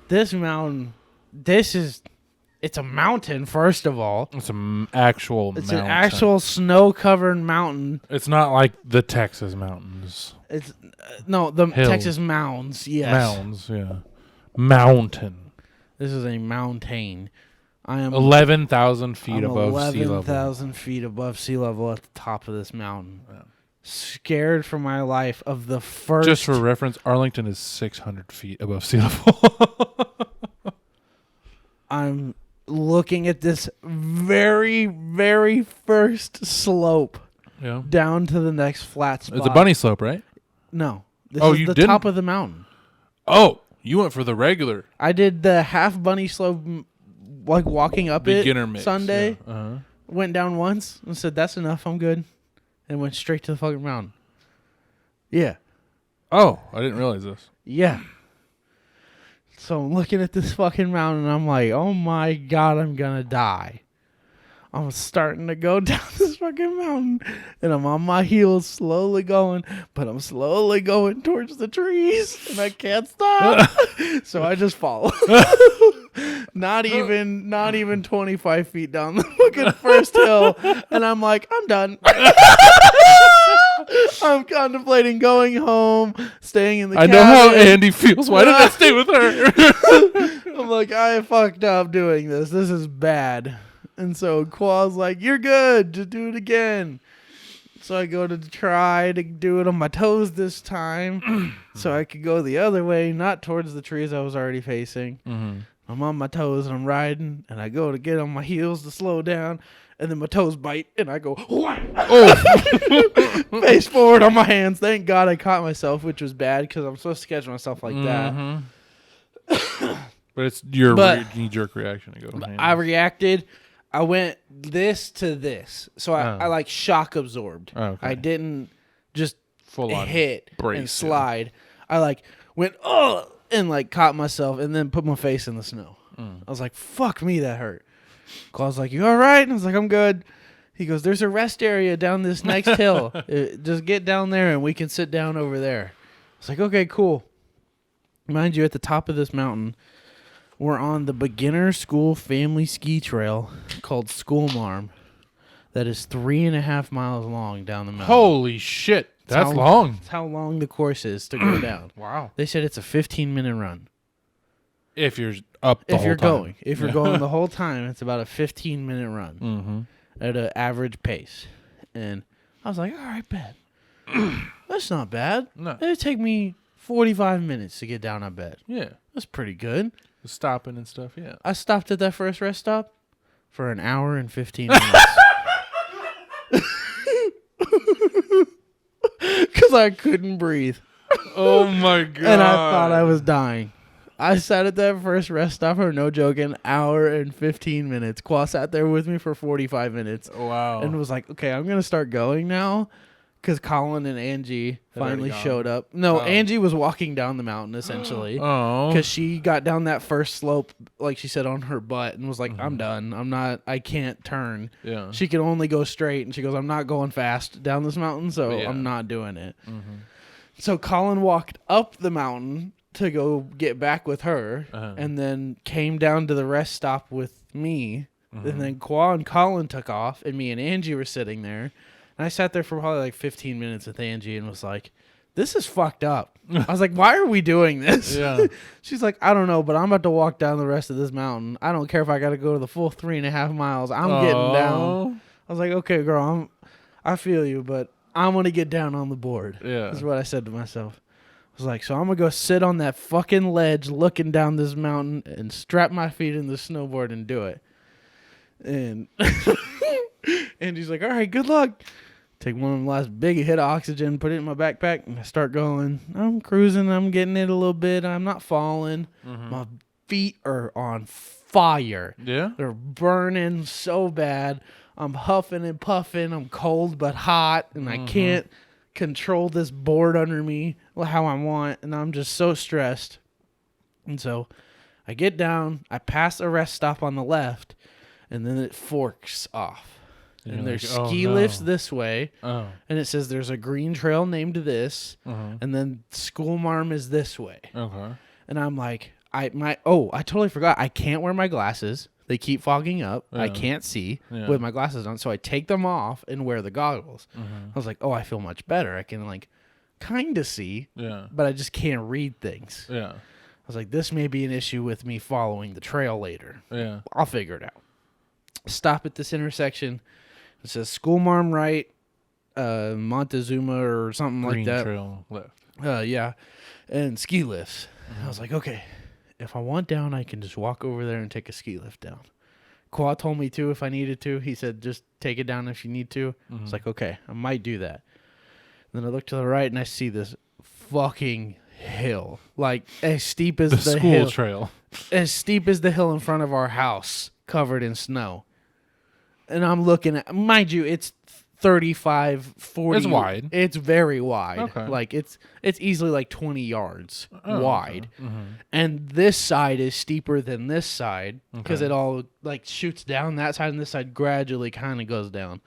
This mountain, it's a mountain, first of all. It's an actual mountain. It's an actual snow-covered mountain. It's not like the Texas mountains. It's no, the Hills. Texas mounds, yes. Mounds, yeah. Mountain. This is a mountain. I am 11,000 feet above sea level. 11,000 feet above sea level at the top of this mountain. Yeah. Scared for my life of the first... Just for reference, Arlington is 600 feet above sea level. I'm looking at this very, very first slope down to the next flat spot. It's a bunny slope, right? No. This is the top of the mountain. Oh, you went for the regular. I did the half bunny slope, like walking up beginner it mix, Sunday. Yeah. Uh-huh. Went down once and said, that's enough, I'm good. And went straight to the fucking mountain. Yeah. Oh, I didn't realize this. Yeah. So I'm looking at this fucking mountain and I'm like, oh my God, I'm gonna die. I'm starting to go down this fucking mountain and I'm on my heels slowly going, but I'm slowly going towards the trees and I can't stop. So I just fall. Not even 25 feet down the fucking first hill. And I'm like, I'm done. I'm contemplating going home, staying in the cabin. I know how Andy feels. Why did I stay with her? I'm like, I fucked up doing this. This is bad. And so Qual's like, you're good. Just do it again. So I go to try to do it on my toes this time so I could go the other way, not towards the trees I was already facing. Mm-hmm. I'm on my toes and I'm riding, and I go to get on my heels to slow down, and then my toes bite, and I go, oh, face forward on my hands. Thank God I caught myself, which was bad because I'm supposed to catch myself like that. But it's your knee-jerk reaction to go. I reacted. I went this to this. So I like shock absorbed. Oh, okay. I didn't just full on hit and slide. I like went, oh, and like caught myself and then put my face in the snow. I was like, fuck me, that hurt. Claw's like, you all right? And I was like, I'm good. He goes, there's a rest area down this next hill. Just get down there and we can sit down over there. I was like, okay, cool. Mind you, at the top of this mountain, we're on the beginner school family ski trail called School Marm that is 3.5 miles long down the mountain. Holy shit. That's long. That's how long the course is to go down. Wow. They said it's a 15-minute run. If you're up the whole time. If you're going the whole time, it's about a 15-minute run at an average pace. And I was like, all right, bet. That's not bad. No. It'd take me 45 minutes to get down, I bet. Yeah. That's pretty good. Stopping and stuff, yeah. I stopped at that first rest stop for an hour and 15 minutes. Because I couldn't breathe. Oh, my God. And I thought I was dying. I sat at that first rest stop for, no joking, hour and 15 minutes. Qua sat there with me for 45 minutes. Wow. And was like, okay, I'm going to start going now. Because Colin and Angie finally showed up. No, Angie was walking down the mountain, essentially. Because she got down that first slope, like she said, on her butt and was like, I'm done. I can't turn. Yeah. She can only go straight. And she goes, I'm not going fast down this mountain, so I'm not doing it. So Colin walked up the mountain to go get back with her and then came down to the rest stop with me. And then Qua and Colin took off, and me and Angie were sitting there. And I sat there for probably like 15 minutes with Angie and was like, this is fucked up. I was like, why are we doing this? Yeah. She's like, I don't know, but I'm about to walk down the rest of this mountain. I don't care if I got to go to the full 3.5 miles. I'm getting down. I was like, okay, girl, I feel you, but I'm going to get down on the board. Yeah. That's what I said to myself. I was like, so I'm going to go sit on that fucking ledge looking down this mountain and strap my feet in the snowboard and do it. And Angie's like, all right, good luck. Take one of them last big hit of oxygen, put it in my backpack, and I start going. I'm cruising. I'm getting it a little bit. I'm not falling. My feet are on fire. Yeah? They're burning so bad. I'm huffing and puffing. I'm cold but hot, and I can't control this board under me how I want, and I'm just so stressed. And so I get down. I pass a rest stop on the left, and then it forks off. And there's like, ski lifts this way, Oh. and it says there's a green trail named this, and then school marm is this way. Okay. And I'm like, I totally forgot. I can't wear my glasses. They keep fogging up. I can't see with my glasses on, so I take them off and wear the goggles. I was like, I feel much better. I can like kind of see, but I just can't read things. Yeah. I was like, this may be an issue with me following the trail later. Yeah. I'll figure it out. Stop at this intersection. It says school marm right, Montezuma or something Green like that. trail left. Yeah, and ski lifts. I was like, okay, if I want down, I can just walk over there and take a ski lift down. Qua told me to if I needed to. He said, just take it down if you need to. I was like, okay, I might do that. Then I look to the right and I see this fucking hill, like as steep as the school hill, trail, as steep as the hill in front of our house, covered in snow. And I'm looking at, mind you, it's 35, 40. It's wide. It's very wide. Okay. Like it's easily like 20 yards wide. Okay. And this side is steeper than this side because it all like shoots down that side and this side gradually kind of goes down.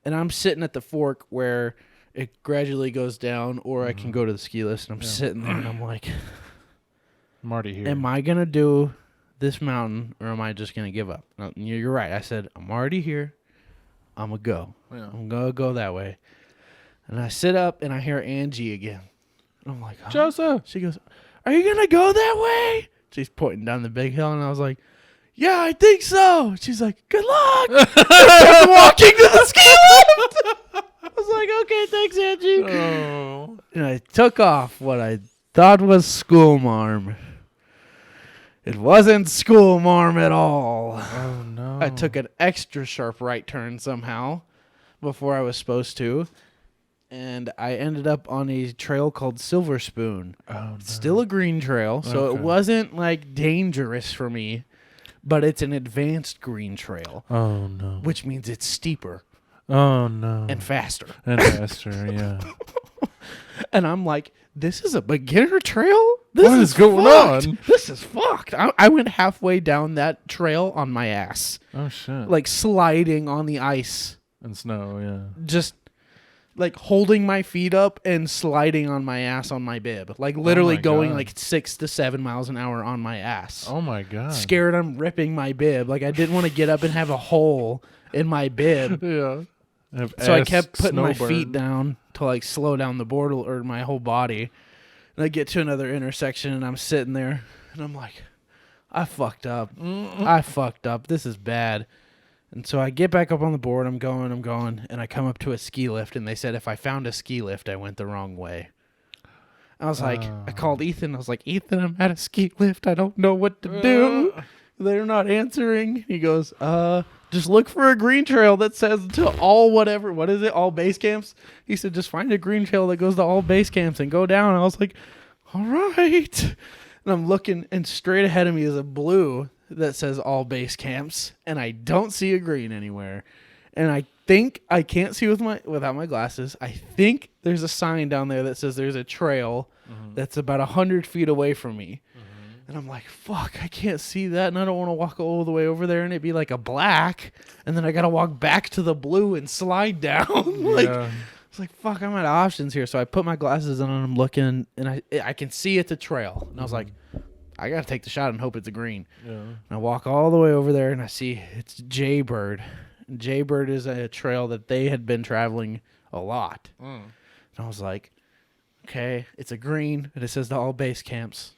And I'm sitting at the fork where it gradually goes down, or I can go to the ski lift, and I'm sitting there and I'm like, I'm already here. am I going to do this mountain, or am I just going to give up? No, you're right. I said, I'm already here. I'm going to go. Yeah. I'm going to go that way. And I sit up, and I hear Angie again. I'm like, oh. Joseph. She goes, are you going to go that way? She's pointing down the big hill, and I was like, yeah, I think so. She's like, good luck. I'm walking to the ski lift. I was like, okay, thanks, Angie. Oh. And I took off what I thought was school marm. It wasn't school marm at all. Oh, no. I took an extra sharp right turn somehow before I was supposed to, and I ended up on a trail called Silver Spoon. Oh, no. Still a green trail, so it wasn't like dangerous for me, but it's an advanced green trail. Oh, no. Which means it's steeper. Oh, no. And faster. And faster, yeah. And I'm like, this is a beginner trail? This What is going fucked. on? This is fucked. I went halfway down that trail on my ass. Oh, shit. Like sliding on the ice. And snow, yeah. Just like holding my feet up and sliding on my ass on my bib. Like literally going God. like 6 to 7 miles an hour on my ass. Oh, my God. Scared I'm ripping my bib. Like I didn't want to get up and have a hole in my bib. Yeah. So I kept putting my feet down to like slow down the board or my whole body. And I get to another intersection and I'm sitting there and I'm like, I fucked up. I fucked up. This is bad. And so I get back up on the board. I'm going. And I come up to a ski lift and they said if I found a ski lift, I went the wrong way. I was like, I called Ethan. I was like, Ethan, I'm at a ski lift. I don't know what to do. They're not answering. He goes, just look for a green trail that says to all whatever. What is it? All base camps? He said, just find a green trail that goes to all base camps and go down. And I was like, all right. And I'm looking, and straight ahead of me is a blue that says all base camps. And I don't see a green anywhere. And I think I can't see without my glasses. I think there's a sign down there that says there's a trail that's about 100 feet away from me. And I'm like, fuck, I can't see that, and I don't want to walk all the way over there, and it'd be like a black, and then I got to walk back to the blue and slide down. It's like, fuck, I'm out of options here. So I put my glasses on, and I'm looking, and I can see it's a trail. And I was like, I got to take the shot and hope it's a green. Yeah. And I walk all the way over there, and I see it's Jaybird. And Jaybird is a trail that they had been traveling a lot. And I was like, okay, it's a green, and it says to all base camps.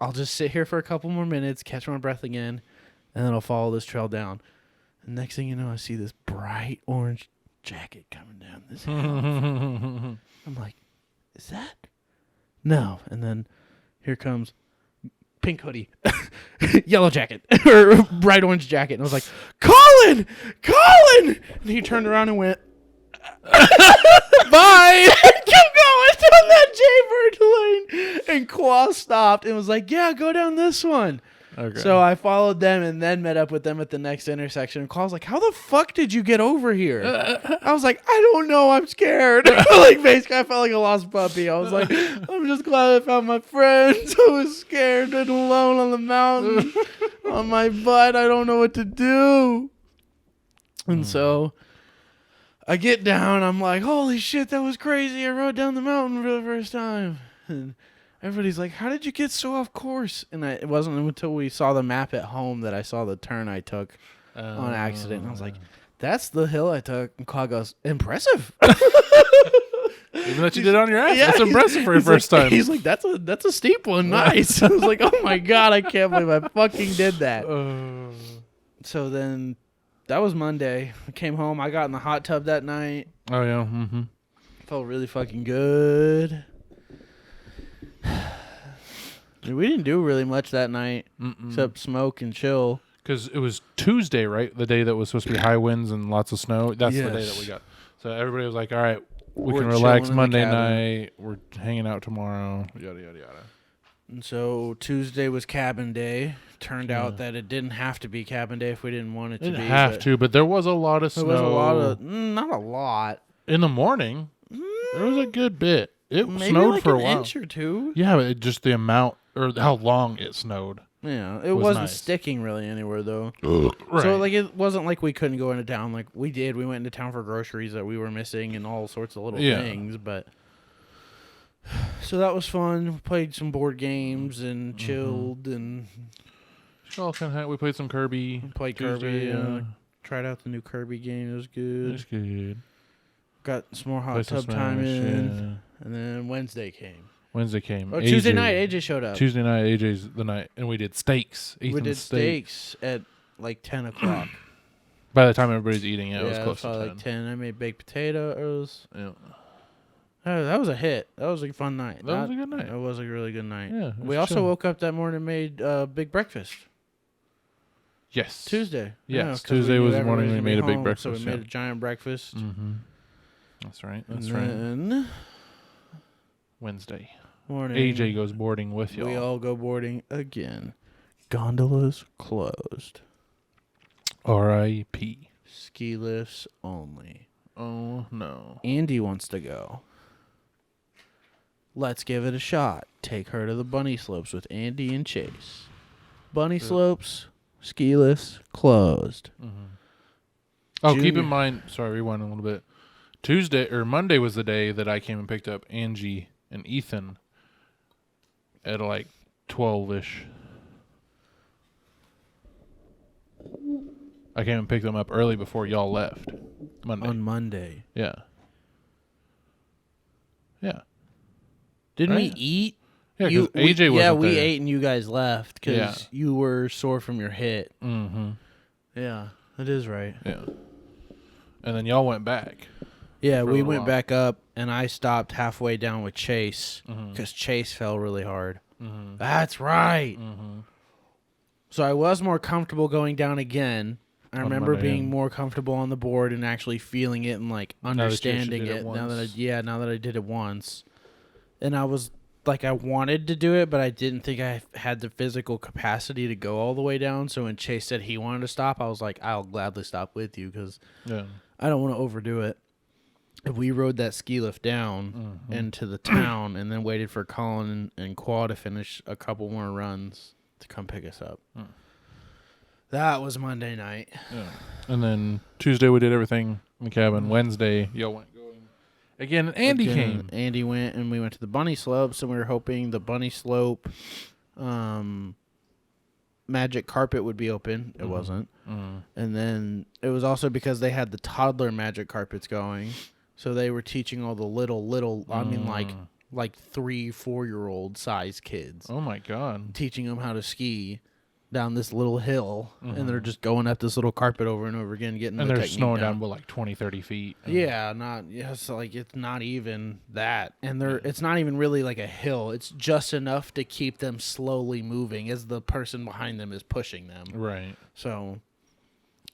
I'll just sit here for a couple more minutes, catch my breath again, and then I'll follow this trail down. And next thing you know, I see this bright orange jacket coming down this hill. I'm like, is that? No. And then here comes pink hoodie, yellow jacket, or bright orange jacket. And I was like, Colin! And he turned around and went, bye! Keep going down that Jaybird lane. And Qua stopped and was like, yeah, go down this one. Okay. So I followed them and then met up with them at the next intersection. And Claw's like, "How the fuck did you get over here?" I was like, "I don't know. I'm scared." Like basically, I felt like a lost puppy. I was like, "I'm just glad I found my friends." I was scared and alone on the mountain on my butt. I don't know what to do. And so I get down. I'm like, "Holy shit, that was crazy! I rode down the mountain for the first time." And everybody's like, "How did you get so off course?" And it wasn't until we saw the map at home that I saw the turn I took on accident. And I was like, "That's the hill I took." And Claude goes, "Impressive." Even that you did it on your ass. Yeah, That's impressive for your first time. He's like, "That's a steep one. Nice." I was like, "Oh my God, I can't believe I fucking did that." So then that was Monday. I came home. I got in the hot tub that night. Oh, yeah. Mm-hmm. Felt really fucking good. We didn't do really much that night except smoke and chill. Because it was Tuesday, right? The day that was supposed to be high winds and lots of snow. That's the day that we got. So everybody was like, all right, we can relax Monday night. We're hanging out tomorrow. Yada, yada, yada. And so Tuesday was cabin day. Turned out that it didn't have to be cabin day if we didn't want it to be. Didn't have to, but there was a lot of snow. There was a lot of, not a lot. In the morning, there was a good bit. It Maybe snowed like for a an while. inch or two. Yeah, but just the amount or how long it snowed. Yeah, it was wasn't nice. sticking really anywhere though. Right. So like it wasn't like we couldn't go into town. Like we did. We went into town for groceries that we were missing and all sorts of little things. But so that was fun. We played some board games and chilled and we played some Kirby. Played Tuesday, Kirby. Tried out the new Kirby game. It was good. It's good. Got some more hot Played some tub time Smash, in. And then Wednesday came. Wednesday came. Oh, Tuesday night, AJ showed up. Tuesday night, AJ's the night, and we did steaks. We did steaks at like 10 o'clock. By the time everybody's eating, it was close to 10. Like 10. I made baked potatoes. Yeah. That was a hit. That was a fun night. That was a good night. That was a really good night. Yeah. We also woke up that morning and made big breakfast. Yes. Tuesday. Yes. Yeah, Tuesday was the everybody morning we gonna made be a big home, breakfast. So we made a giant breakfast. Mm-hmm. That's right. That's and right. Then Wednesday. morning. AJ goes boarding with y'all. We all go boarding again. Gondolas closed. R.I.P. Ski lifts only. Oh, no. Andy wants to go. Let's give it a shot. Take her to the bunny slopes with Andy and Chase. Bunny slopes, ski lifts, closed. Mm-hmm. Oh, keep in mind, sorry, rewind a little bit. Monday was the day that I came and picked up Angie and Ethan at like 12-ish. I came and picked them up early before y'all left. Monday. On Monday. Yeah. Yeah. Didn't Right. we eat? Yeah, because AJ wasn't Yeah, we there. ate and you guys left because you were sore from your hit. Mm-hmm. Yeah, that is right. Yeah. And then y'all went back. Yeah, For we a went while. back up and I stopped halfway down with Chase Mm-hmm. because Chase fell really hard. Mm-hmm. That's right. Mm-hmm. So I was more comfortable going down again. I On remember Monday, being yeah. more comfortable on the board and actually feeling it and like Now that you understanding did it it. Now once. that I did it once, and I was like, I wanted to do it, but I didn't think I had the physical capacity to go all the way down. So when Chase said he wanted to stop, I was like, I'll gladly stop with you because Yeah. I don't want to overdo it. If we rode that ski lift down into the town and then waited for Colin and Quad to finish a couple more runs to come pick us up. That was Monday night. Yeah. And then Tuesday we did everything in the cabin. Wednesday y'all went going again. And Andy came. Andy went and we went to the bunny slopes and we were hoping the bunny slope magic carpet would be open. It wasn't. And then it was also because they had the toddler magic carpets going. So they were teaching all the little I mean like 3-4-year-old size kids. Oh my God. Teaching them how to ski down this little hill and they're just going up this little carpet over and over again getting And the they're technique snowing down. down with like 20, 30 feet. So like it's not even that. And it's not even really like a hill. It's just enough to keep them slowly moving as the person behind them is pushing them. Right. So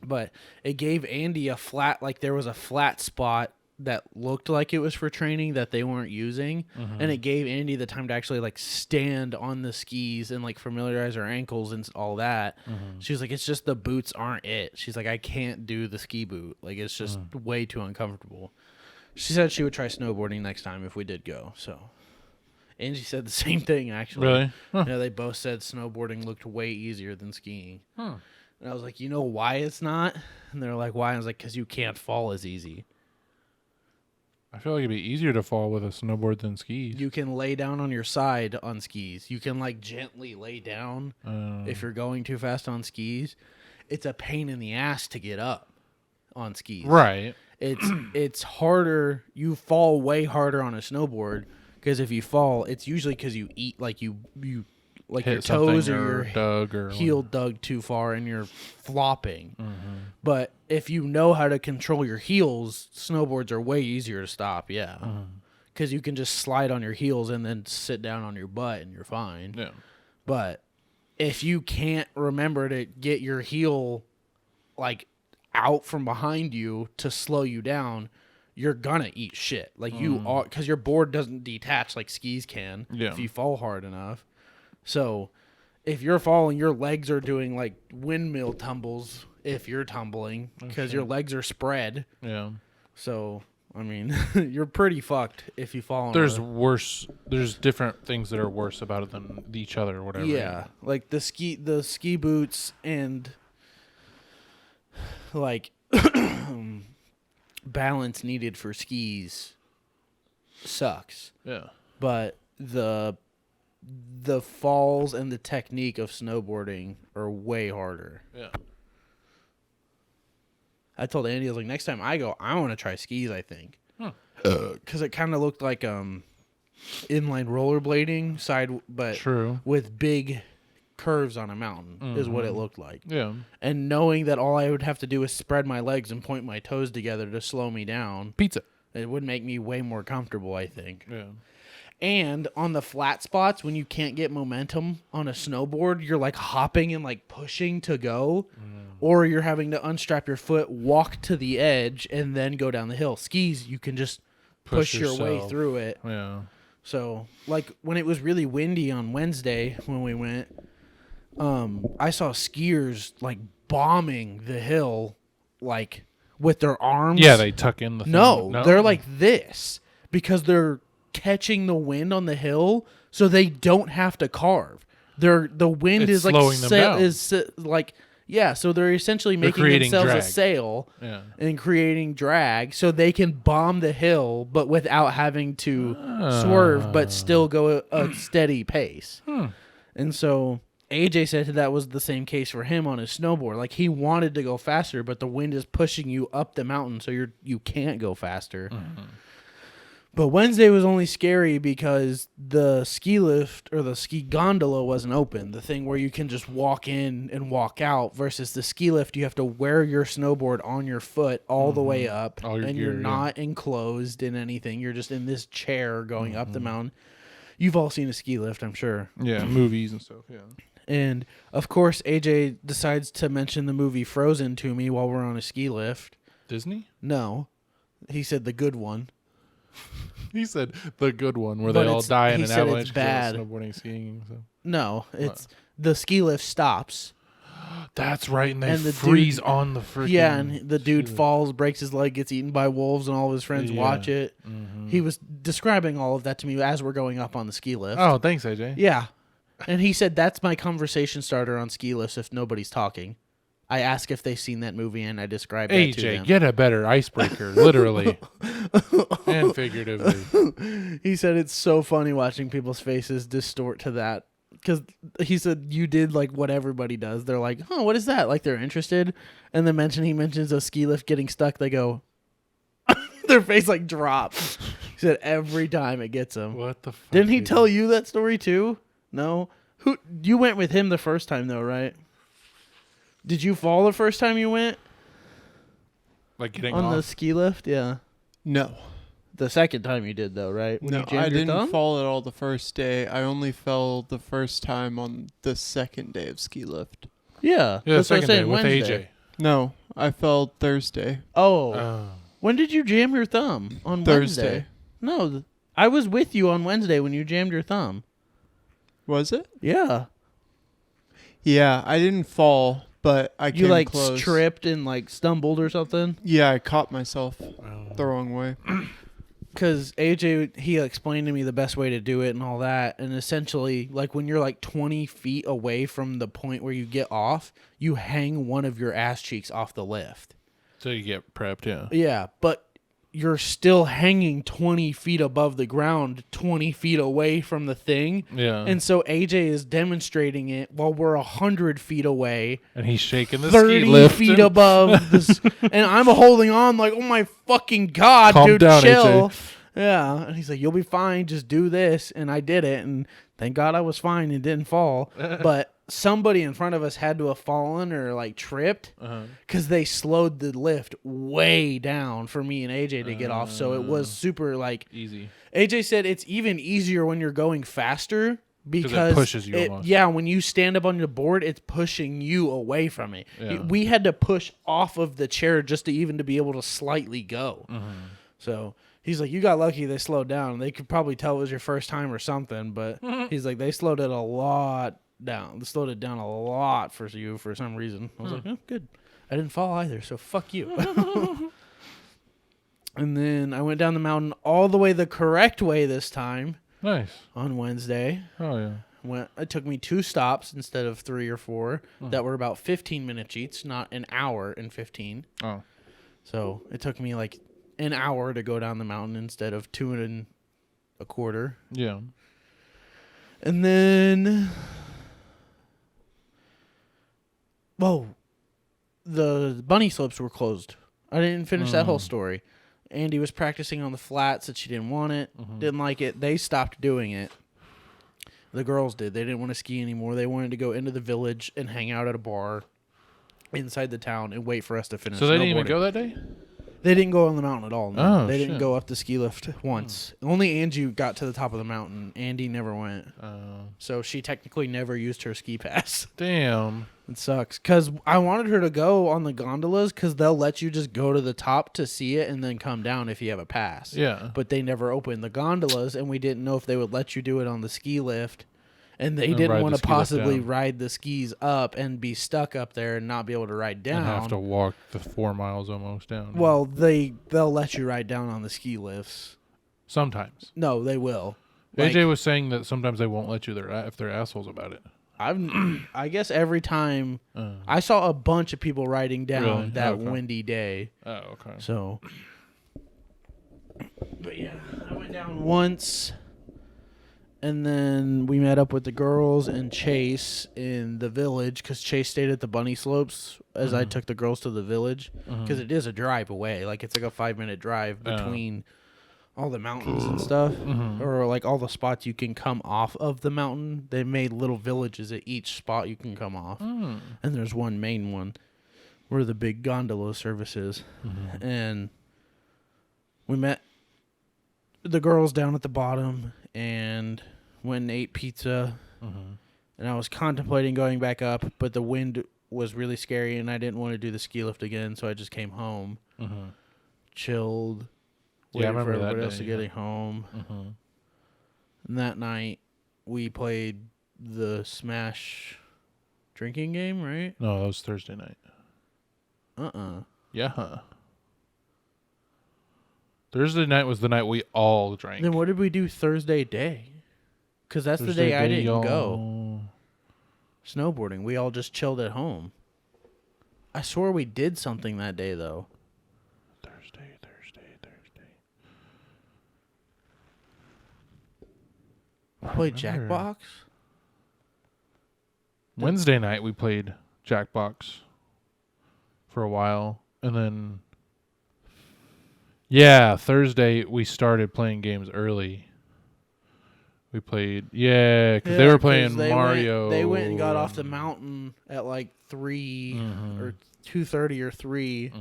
but it gave Andy a flat, like there was a flat spot that looked like it was for training that they weren't using, and it gave Andy the time to actually like stand on the skis and like familiarize her ankles and all that. She was like, it's just the boots aren't it. She's like, I can't do the ski boot. Like, it's just way too uncomfortable. She said she would try snowboarding next time if we did go. So Angie said the same thing, actually. Really? Huh. Yeah, they both said snowboarding looked way easier than skiing. And I was like, you know why it's not? And they're like, why? I was like, because you can't fall as easy. I feel like it'd be easier to fall with a snowboard than skis. You can lay down on your side on skis. You can like gently lay down if you're going too fast on skis. It's a pain in the ass to get up on skis. Right. It's harder. You fall way harder on a snowboard because if you fall, it's usually because you eat like you like hit your toes or or dug your or heel dug too far and you're flopping. But if you know how to control your heels, snowboards are way easier to stop. Yeah, because you can just slide on your heels and then sit down on your butt and you're fine. Yeah. But if you can't remember to get your heel like out from behind you to slow you down, you're gonna eat shit. Like you are, because your board doesn't detach like skis can if you fall hard enough. So if you're falling, your legs are doing like windmill tumbles if you're tumbling because your legs are spread. Yeah. So, I mean, you're pretty fucked if you fall on There's worse. There's different things that are worse about it than each other or whatever. Yeah. Like the ski boots and like balance needed for skis sucks. Yeah. But the falls and the technique of snowboarding are way harder. Yeah. I told Andy, I was like, next time I go, I want to try skis, I think. Because it kind of looked like inline rollerblading but True. with big curves on a mountain is what it looked like. Yeah. And knowing that all I would have to do is spread my legs and point my toes together to slow me down, Pizza. it would make me way more comfortable, I think. Yeah. And on the flat spots, when you can't get momentum on a snowboard, you're like hopping and like pushing to go, or you're having to unstrap your foot, walk to the edge, and then go down the hill. Skis, you can just push your way through it. Yeah. So, like when it was really windy on Wednesday when we went, I saw skiers like bombing the hill, like with their arms. Yeah, they tuck in the thing. No, they're like this because they're catching the wind on the hill, so they don't have to carve. The wind It's is like slowing them down. So they're essentially making creating themselves drag. a sail Yeah. and creating drag, so they can bomb the hill, but without having to swerve, but still go a steady pace. And so AJ said that was the same case for him on his snowboard. Like he wanted to go faster, but the wind is pushing you up the mountain, so you can't go faster. But Wednesday was only scary because the ski lift or the ski gondola wasn't open. The thing where you can just walk in and walk out versus the ski lift, you have to wear your snowboard on your foot all the way up. All your and gear, you're not enclosed in anything. You're just in this chair going up the mountain. You've all seen a ski lift, I'm sure. Yeah, movies and stuff, yeah. And, of course, AJ decides to mention the movie Frozen to me while we're on a ski lift. Disney? No. He said the good one. He said the good one where But they all die in he an said it's avalanche because bad. of snowboarding, skiing, and stuff. No, it's the ski lift stops. That's right, and they And the freeze dude- on the freaking... Yeah, and the dude ski falls, breaks his leg, gets eaten by wolves, and all of his friends Yeah. watch it. He was describing all of that to me as we're going up on the ski lift. Oh, thanks, AJ. Yeah. And he said that's my conversation starter on ski lifts if nobody's talking. I ask if they've seen that movie and I describe that to AJ, them. get a better icebreaker, literally and figuratively. He said it's so funny watching people's faces distort to that. Because he said you did like what everybody does. They're like, oh, what is that? Like they're interested. And then he mentions a ski lift getting stuck. They go, their face like drops. He said every time it gets them. What the fuck? Didn't he tell you that story too? No? You went with him the first time though, right? Did you fall the first time you went? Like getting On the off? ski lift? Yeah. No. The second time you did though, right? When No, you jammed I your didn't thumb? fall at all the first day. I only fell the first time on the second day of ski lift. Yeah. Yeah, That's what I'm second day saying, with Wednesday. AJ. No, I fell Thursday. Oh. Oh. When did you jam your thumb? On Thursday. Wednesday? No, I was with you on Wednesday when you jammed your thumb. Was it? Yeah. Yeah, I didn't fall, but I came You like close. tripped and like stumbled or something? Yeah, I caught myself the wrong way. Because AJ, he explained to me the best way to do it and all that. And essentially, like when you're like 20 feet away from the point where you get off, you hang one of your ass cheeks off the lift. So you get prepped, yeah. Yeah, but you're still hanging 20 feet above the ground, 20 feet away from the thing. Yeah. And so AJ is demonstrating it while we're 100 feet away. And he's shaking the 30 ski lift. feet above this. And I'm holding on like, oh my fucking God, Calm dude, down, chill. AJ. Yeah. And he's like, you'll be fine. Just do this. And I did it. And thank God I was fine and didn't fall. But somebody in front of us had to have fallen or like tripped because they slowed the lift way down for me and AJ to get off. So it was super like easy. AJ said it's even easier when you're going faster because it pushes you almost. Yeah, when you stand up on the board, it's pushing you away from it. Yeah. We had to push off of the chair just to be able to slightly go. So he's like, you got lucky they slowed down. They could probably tell it was your first time or something, but he's like, they slowed it a lot down. They slowed it down a lot for you for some reason. I was like, oh, good. I didn't fall either, so fuck you. And then I went down the mountain all the way the correct way this time. Nice. On Wednesday. Oh, yeah. It took me 2 stops instead of 3 or 4 that were about 15 minutes each, not an hour and 15. Oh. So it took me like an hour to go down the mountain instead of 2 1/4. Yeah. And then, the bunny slopes were closed. I didn't finish that whole story. Andy was practicing on the flats, said she didn't want it, didn't like it. They stopped doing it. The girls did. They didn't want to ski anymore. They wanted to go into the village and hang out at a bar inside the town and wait for us to finish. So they didn't even go that day? They didn't go on the mountain at all. No. Oh, they didn't shit. go up the ski lift once. Only Angie got to the top of the mountain. Andy never went. So she technically never used her ski pass. Damn. It sucks. Because I wanted her to go on the gondolas because they'll let you just go to the top to see it and then come down if you have a pass. Yeah. But they never opened the gondolas, and we didn't know if they would let you do it on the ski lift. And they didn't want to possibly ride the skis up and be stuck up there and not be able to ride down. And have to walk the 4 miles almost down. Well, they'll let you ride down on the ski lifts. Sometimes. No, they will. AJ was saying that sometimes they won't let you if they're assholes about it. I guess every time I saw a bunch of people riding down that windy day. Oh, okay. So, but yeah, I went down once. And then we met up with the girls and Chase in the village because Chase stayed at the bunny slopes as I took the girls to the village because it is a drive away. Like it's like a 5-minute drive between all the mountains and stuff, or like all the spots you can come off of the mountain. They made little villages at each spot you can come off, and there's one main one where the big gondola service is, and we met the girls down at the bottom and went and ate pizza. And I was contemplating going back up, but the wind was really scary and I didn't want to do the ski lift again, so I just came home, chilled, waited for everybody else to get home. And that night we played the Smash drinking game, right? No, that was Thursday night. Yeah. Thursday night was the night we all drank. Then what did we do Thursday day? Because that's the day I didn't go. Snowboarding. We all just chilled at home. I swore we did something that day, though. Thursday. We played Jackbox? Wednesday night we played Jackbox for a while. And then... Yeah, Thursday we started playing games early. We played, because they were playing Mario. They went and got off the mountain at like 3 or 2:30 or 3.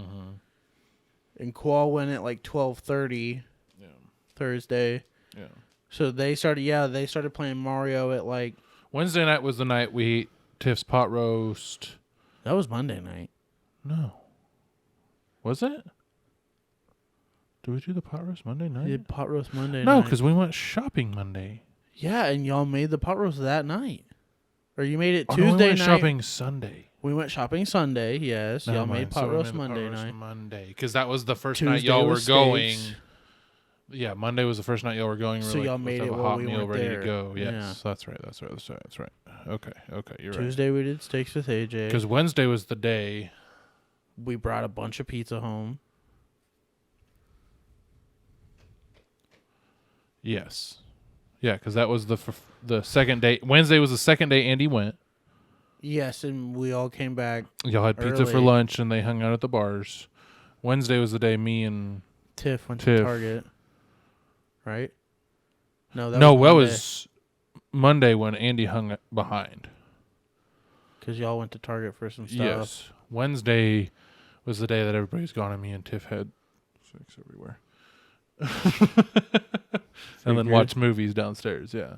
And Qual went at like 12:30 Thursday. Yeah. So they started playing Mario at like... Wednesday night was the night we ate Tiff's pot roast. That was Monday night. No. Was it? Did we do the pot roast Monday night? We did pot roast Monday night. No, because we went shopping Monday. Yeah, and y'all made the pot roast that night. Or you made it Oh, Tuesday no, we went night. shopping Sunday. We went shopping Sunday, yes. Y'all made pot roast Monday night. Monday, because that was the first Tuesday night y'all were was going. steaks. Yeah, Monday was the first night y'all were going. So y'all made let's it have a while hot we meal weren't ready there. to go. Yes, Yeah. that's right. Okay, you're right. Tuesday we did steaks with AJ. Because Wednesday was the day. We brought a bunch of pizza home. Yes. Yeah, because that was the second day. Wednesday was the second day Andy went. Yes, and we all came back. Y'all had pizza for early. lunch, and they hung out at the bars. Wednesday was the day me and Tiff went Tiff. to Target. Right? No, that was Monday when Andy hung behind. because y'all went to Target for some stuff. Yes. Wednesday was the day that everybody's gone, and me and Tiff had sex everywhere. And then watch movies downstairs, yeah.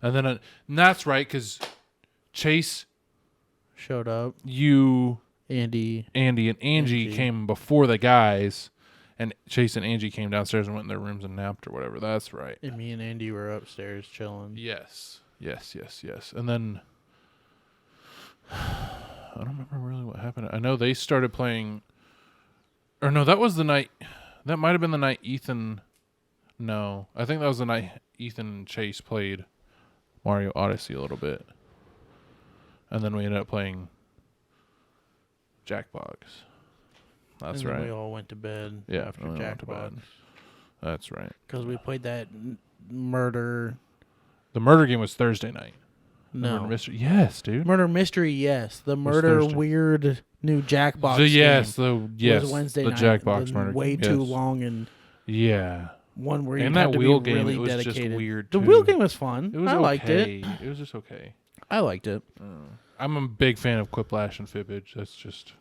And then and that's right, because Chase, Showed up. you, Andy, and Angie Angie. came before the guys, and Chase and Angie came downstairs and went in their rooms and napped or whatever. That's right. and me and Andy were upstairs chilling. Yes. And then I don't remember really what happened. I know they started playing, or no, that was the night. That might have been the night Ethan. No, I think that was the night Ethan and Chase played Mario Odyssey a little bit, and then we ended up playing Jackbox. That's and then right. we all went to bed after we went to bed. Jackbox. That's right. Because we played that murder. The murder game was Thursday night. No. Murder mystery. Yes, dude. Murder mystery, yes. The murder Thursday. weird new Jackbox Game. was Wednesday the night. Jackbox The murder way game. too Yes. long and Yeah. one where you And had that to wheel be game, really it was dedicated. just weird, The too. wheel game was fun. It was I liked it. It was just okay. I liked it. I'm a big fan of Quiplash and Fibbage. That's just...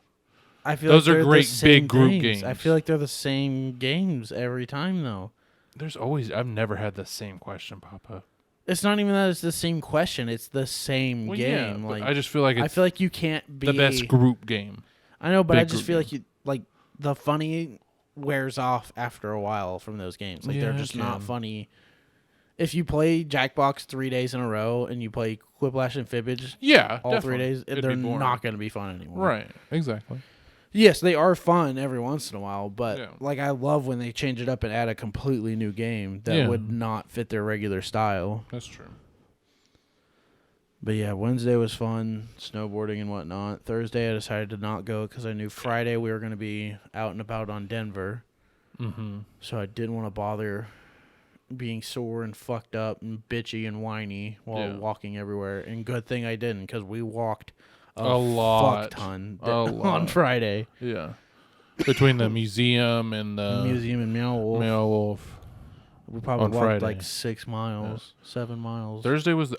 I feel Those like are they're the great same big group games. I games. feel like they're the same games every time, though. There's always... I've never had the same question pop up. It's not even that it's the same question. It's the same Well, game. yeah, but Like I just feel like it's I feel like you can't be the best group game. I know, but big I just group feel like you like the funny wears off after a while from those games. Like Yeah, they're it just not can. funny. If you play Jackbox 3 days in a row and you play Quiplash and Fibbage Yeah, all 3 days, It'd they're be boring. not going to be fun anymore. Right, exactly. Yes, they are fun every once in a while, but Yeah. like I love when they change it up and add a completely new game that Yeah. would not fit their regular style. That's true. But yeah, Wednesday was fun, snowboarding and whatnot. Thursday I decided to not go because I knew Friday we were going to be out and about on Denver. Mm-hmm. So I didn't want to bother being sore and fucked up and bitchy and whiny while walking everywhere. And good thing I didn't because we walked a lot. fuck ton A on lot. Friday. Yeah. Between the museum and the Museum in Meow Wolf. Meow Wolf. We probably on walked Friday. like 6 miles, 7 miles. Thursday was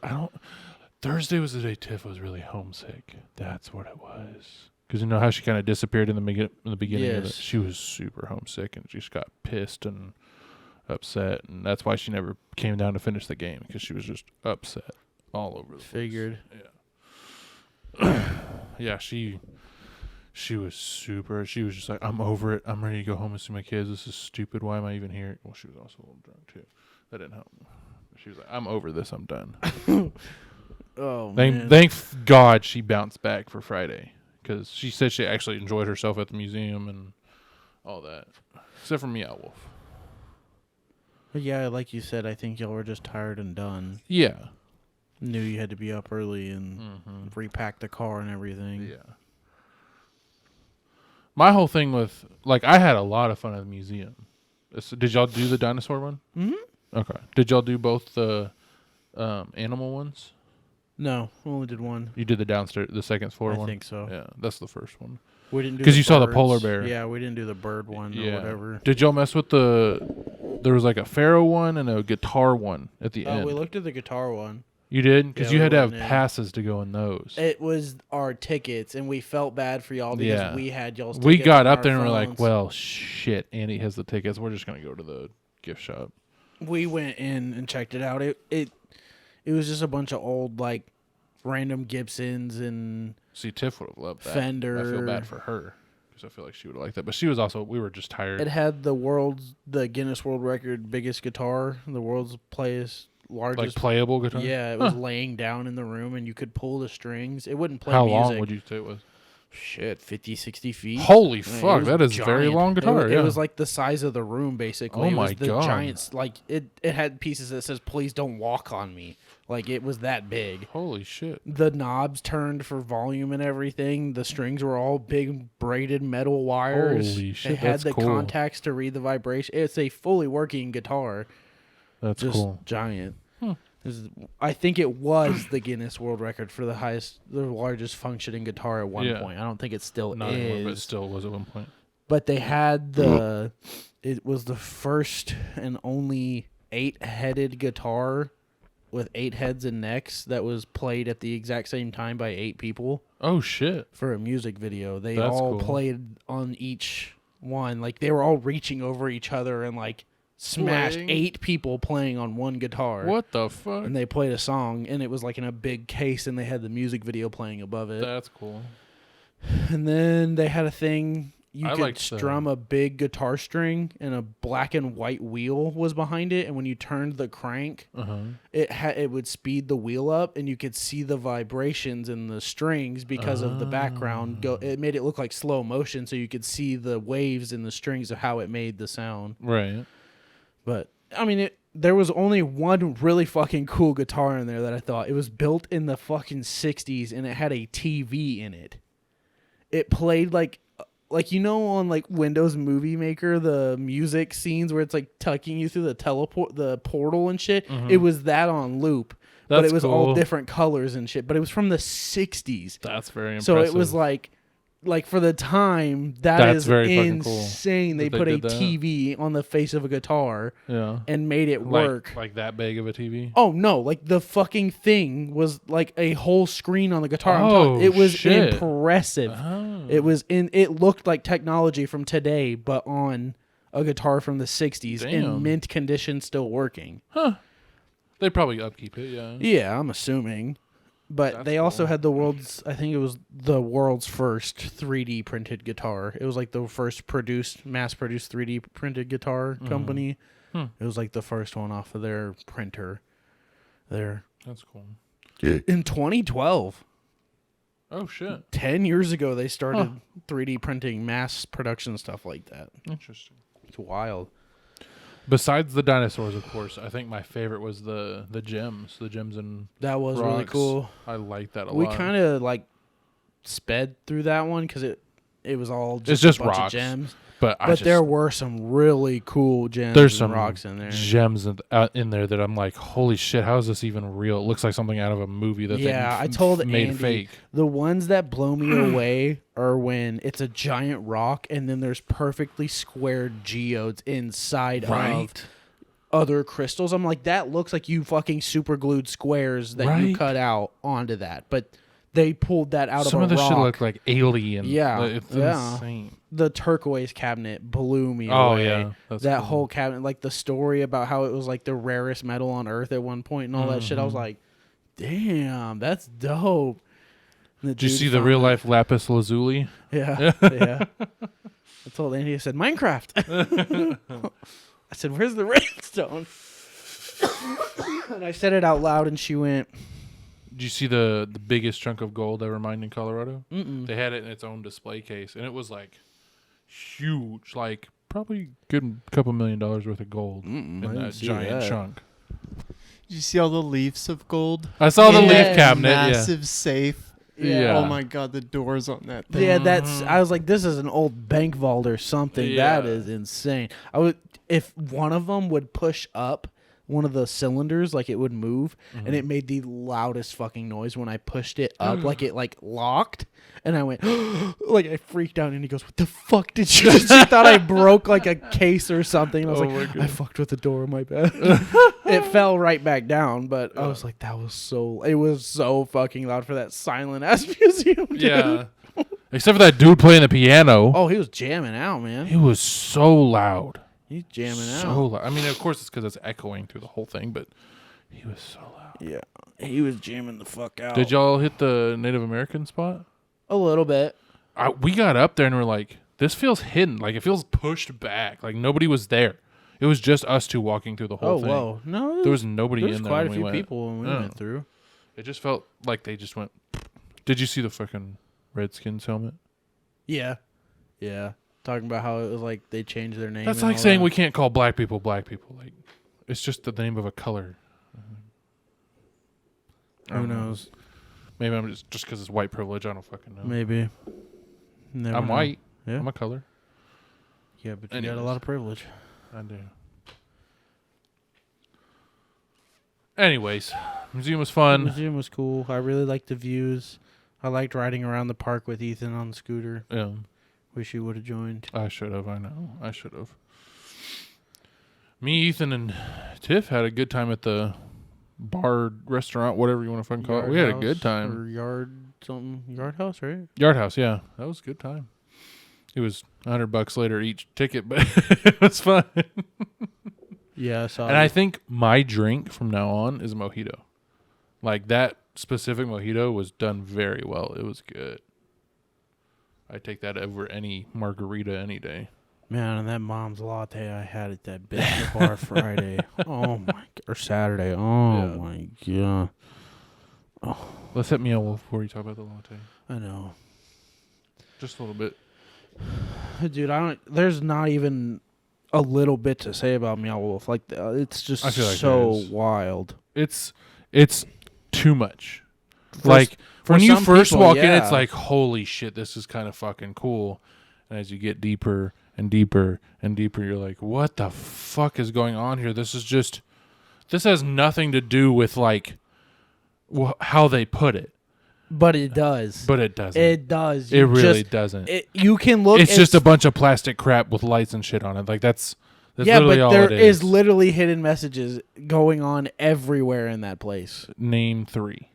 Thursday was the day Tiff was really homesick. That's what it was. Because you know how she kind of disappeared in the beginning of it? Yes. She was super homesick and just got pissed and upset. And that's why she never came down to finish the game, because she was just upset all over the Figured. place. Yeah. Yeah, she was just like, I'm over it. I'm ready to go home and see my kids. This is stupid. Why am I even here? Well, she was also a little drunk, too. That didn't help. She was like, I'm over this. I'm done. Oh, man. Thank God she bounced back for Friday, because she said she actually enjoyed herself at the museum and all that, except for Meow Wolf. But yeah, like you said, I think y'all were just tired and done. Yeah. Knew you had to be up early and repack the car and everything. Yeah. My whole thing with, like, I had a lot of fun at the museum. Did y'all do the dinosaur one? Mm-hmm. Okay. Did y'all do both the animal ones? No, only did one. You did the downstairs, the second floor one? I think so. Yeah, that's the first one. We didn't do 'Cause the you saw the birds. polar bear. Yeah, we didn't do the bird one or whatever. Did y'all mess with there was like a pharaoh one and a guitar one at the end? We looked at the guitar one. You did? Because Yeah, you had we to have went in. passes to go in those. It was our tickets, and we felt bad for y'all because Yeah. we had y'all's tickets. We got on up our there and we're like, phones. well, shit, Andy has the tickets. We're just going to go to the gift shop. We went in and checked it out. It was just a bunch of old, like, random Gibsons and See, Tiff would have loved that. Fender. I feel bad for her. so I feel like she would have liked that. But she was also, we were just tired. It had the Guinness World Record biggest guitar, the world's largest. Like playable guitar? Yeah, it was laying down in the room, and you could pull the strings. It wouldn't play How music. long would you say it was? Shit, 50, 60 feet. Holy fuck, that is very long guitar. It was like the size of the room, basically. Oh my God. Giants, like it had pieces that says, "Please don't walk on me." Like it was that big. Holy shit. The knobs turned for volume and everything. The strings were all big braided metal wires. Holy shit, It had that's the cool. contacts to read the vibration. It's a fully working guitar. That's Just cool. giant. I think it was the Guinness World Record for the largest functioning guitar at one point. I don't think it still Not is. anymore, but it still was at one point. But they had it was the first and only 8-headed guitar with 8 heads and necks that was played at the exact same time by 8 people Oh shit. for a music video. They That's all cool. played on each one. Like they were all reaching over each other and like smashed Playing? 8 people playing on one guitar. What the fuck? And they played a song, and it was like in a big case, and they had the music video playing above it. That's cool. And then they had a thing you I could liked strum a big guitar string, and a black and white wheel was behind it. And when you turned the crank, it would speed the wheel up, and you could see the vibrations in the strings because of the background. It made it look like slow motion, so you could see the waves in the strings of how it made the sound. Right. But I mean, there was only one really fucking cool guitar in there that I thought. It was built in the fucking 60s, and it had a TV in it. It played like you know on like Windows Movie Maker, the music scenes where it's like tucking you through the portal and shit. It was that on loop. But it was all different colors and shit. But it was from the 60s. That's very impressive. So it was like for the time, that's very fucking cool insane. They that put they a did that. TV on the face of a guitar and made it like, work. Like that big of a TV? Oh, no. Like the fucking thing was like a whole screen on the guitar. Oh, it was shit. impressive. Oh. It looked like technology from today, but on a guitar from the 60s in Damn. mint condition, still working. Huh. They probably upkeep it, yeah. Yeah, I'm assuming. But That's they also cool. had the world's first 3D printed guitar. It was like the first mass-produced 3D printed guitar company. It was like the first one off of their printer there. That's cool. In 2012. Oh, shit. 10 years ago, they started 3D printing mass production stuff like that. Interesting. It's wild. Besides the dinosaurs, of course, I think my favorite was the gems. The gems and That was rocks. really cool. I like that a We lot. kind of like sped through that one because it was all just, It's just a bunch rocks. of gems. But there were some really cool gems there's and some rocks in there. gems in there that I'm like, holy shit, how is this even real? It looks like something out of a movie that I told made Andy, fake. The ones that blow me away are when it's a giant rock and then there's perfectly squared geodes inside of other crystals. I'm like, that looks like you fucking super glued squares that you cut out onto that. But they pulled that out Some of a rock. Some of the shit looked like alien. Yeah. It's insane. The turquoise cabinet blew me Oh, away. yeah. That's that cool. whole cabinet, like the story about how it was like the rarest metal on Earth at one point and all that shit. I was like, damn, that's dope. Did you see the real life lapis lazuli? Yeah, yeah. I told Andy, I said, Minecraft. I said, where's the redstone? And I said it out loud, and she went, Did you see the biggest chunk of gold ever mined in Colorado? mm-mm. They had it in its own display case, and it was like huge, like probably good couple $1 million worth of gold I in didn't that see giant that. chunk. Did you see all the leaves of gold? I saw the Yeah. leaf cabinet. Massive safe. Yeah. Oh my god, the doors on that thing. Yeah, I was like, this is an old bank vault or something. Yeah. That is insane. If one of them would push up one of the cylinders, like it would move, and it made the loudest fucking noise when I pushed it up, like it like locked, and I went, like I freaked out, and he goes, "What the fuck did you?" She thought I broke like a case or something. And I was like, I fucked with the door, my bad. It fell right back down, but I was like, it was so fucking loud for that silent ass museum. Dude. Yeah. Except for that dude playing the piano. Oh, he was jamming out, man. It was so loud. He's jamming out. So loud. I mean, of course, it's because it's echoing through the whole thing, but he was so loud. Yeah, he was jamming the fuck out. Did y'all hit the Native American spot? A little bit. We got up there and we're like, This feels hidden. Like, it feels pushed back. Like, nobody was there. It was just us two walking through the whole thing. Oh, whoa. No. There was nobody in there. There's quite a when few we went. people when we went through. It just felt like they just went. Did you see the fucking Redskins helmet? Yeah. Yeah. Talking about how it was like they changed their name. That's like saying we can't call black people black people. Like, it's just the name of a color. Who knows? Maybe I'm just because it's white privilege. I don't fucking know. Maybe. Never I'm know. white. Yeah. I'm a color. Yeah, but you Anyways. got a lot of privilege. I do. Anyways, museum was fun. The museum was cool. I really liked the views. I liked riding around the park with Ethan on the scooter. Yeah. Wish you would have joined. I should have. I know. I should have. Me, Ethan, and Tiff had a good time at the bar, restaurant, whatever you want to fucking call it. We had a good time. Or yard house, right? Yard House, yeah. That was a good time. It was $100 later each ticket, but it was fun. Yeah, I saw And I think my drink from now on is a mojito. Like, that specific mojito was done very well. It was good. I'd take that over any margarita any day. Man, and that mom's latte I had at that biscuit bar Friday. Oh my, or Saturday. Oh Yeah. my god. Oh, Let's hit Meow Wolf before you talk about the latte. I know, Just a little bit. dude. There's not even a little bit to say about Meow Wolf. Like, it's just I feel like so there is. wild. It's too much. Like, when you some first people, walk in, yeah. it's like, holy shit, this is kind of fucking cool. And as you get deeper and deeper and deeper, you're like, what the fuck is going on here? This has nothing to do with, like, how they put it. But it does. But it doesn't. It does. It really doesn't. You can look. It's just a bunch of plastic crap with lights and shit on it. Like, that's yeah, literally but all there it is literally hidden messages going on everywhere in that place. Name 3.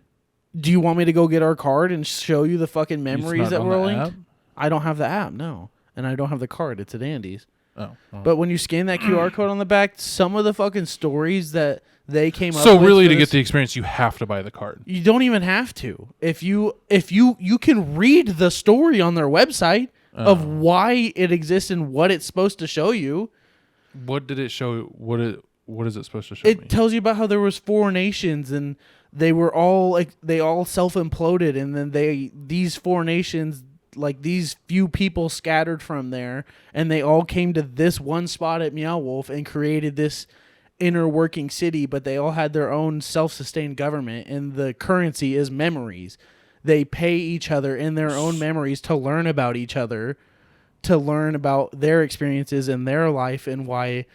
Do you want me to go get our card and show you the fucking memories It's not that on were the linked? app? I don't have the app, no. And I don't have the card. It's at Andy's. Oh. Well. But when you scan that QR code on the back, some of the fucking stories that they came up with. So really, for to get this- the experience, you have to buy the card. You don't even have to. If you can read the story on their website of why it exists and what it's supposed to show you. What did it show? What is it supposed to show It me? tells you about how there was 4 nations and they were all like they all self-imploded, and then these 4 nations, like these few people scattered from there, and they all came to this one spot at Meow Wolf and created this inner working city, but they all had their own self-sustained government, and the currency is memories. They pay each other in their own memories to learn about each other, to learn about their experiences in their life and why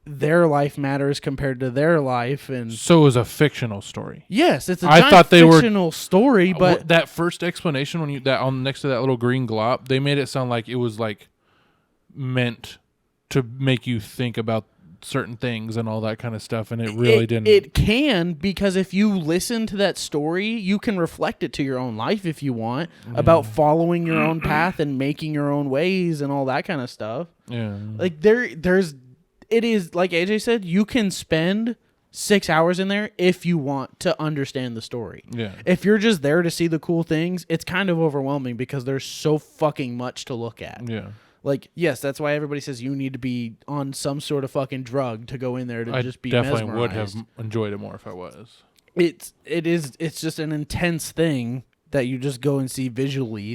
their life matters compared to their life. And So it was a fictional story. yes, it's a I giant thought they were- fictional story, but that first explanation when you that on next to that little green glop, they made it sound like it was like meant to make you think about certain things and all that kind of stuff, and it really didn't. It can, because if you listen to that story, you can reflect it to your own life if you want, about following your own path and making your own ways and all that kind of stuff. Yeah. Like it is like AJ said, you can spend 6 hours in there if you want to understand the story. Yeah. If you're just there to see the cool things, it's kind of overwhelming because there's so fucking much to look at. Yeah. Like, yes, that's why everybody says you need to be on some sort of fucking drug to go in there to I just be definitely mesmerized. would have enjoyed it more if I was. It's just an intense thing that you just go and see visually.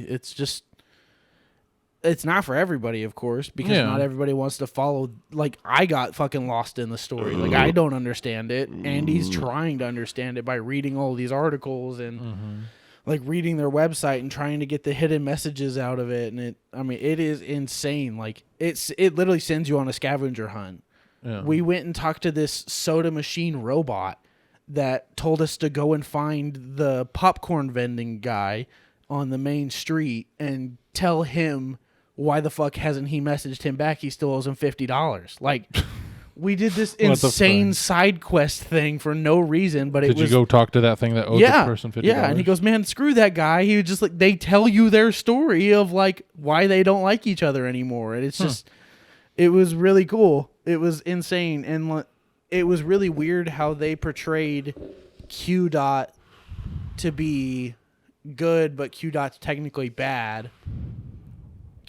It's not for everybody, of course, because not everybody wants to follow. Like, I got fucking lost in the story. Like, I don't understand it. Andy's trying to understand it by reading all these articles and like reading their website and trying to get the hidden messages out of it. And it is insane. Like, it literally sends you on a scavenger hunt. Yeah. We went and talked to this soda machine robot that told us to go and find the popcorn vending guy on the main street and tell him why the fuck hasn't he messaged him back. He still owes him $50. Like, we did this insane side quest thing for no reason, but Did you go talk to that thing that owed the person $50? Yeah, and he goes, man, screw that guy. He was just like, they tell you their story of like why they don't like each other anymore. And it's just, it was really cool. It was insane. And it was really weird how they portrayed Q Dot to be good, but Q Dot's technically bad.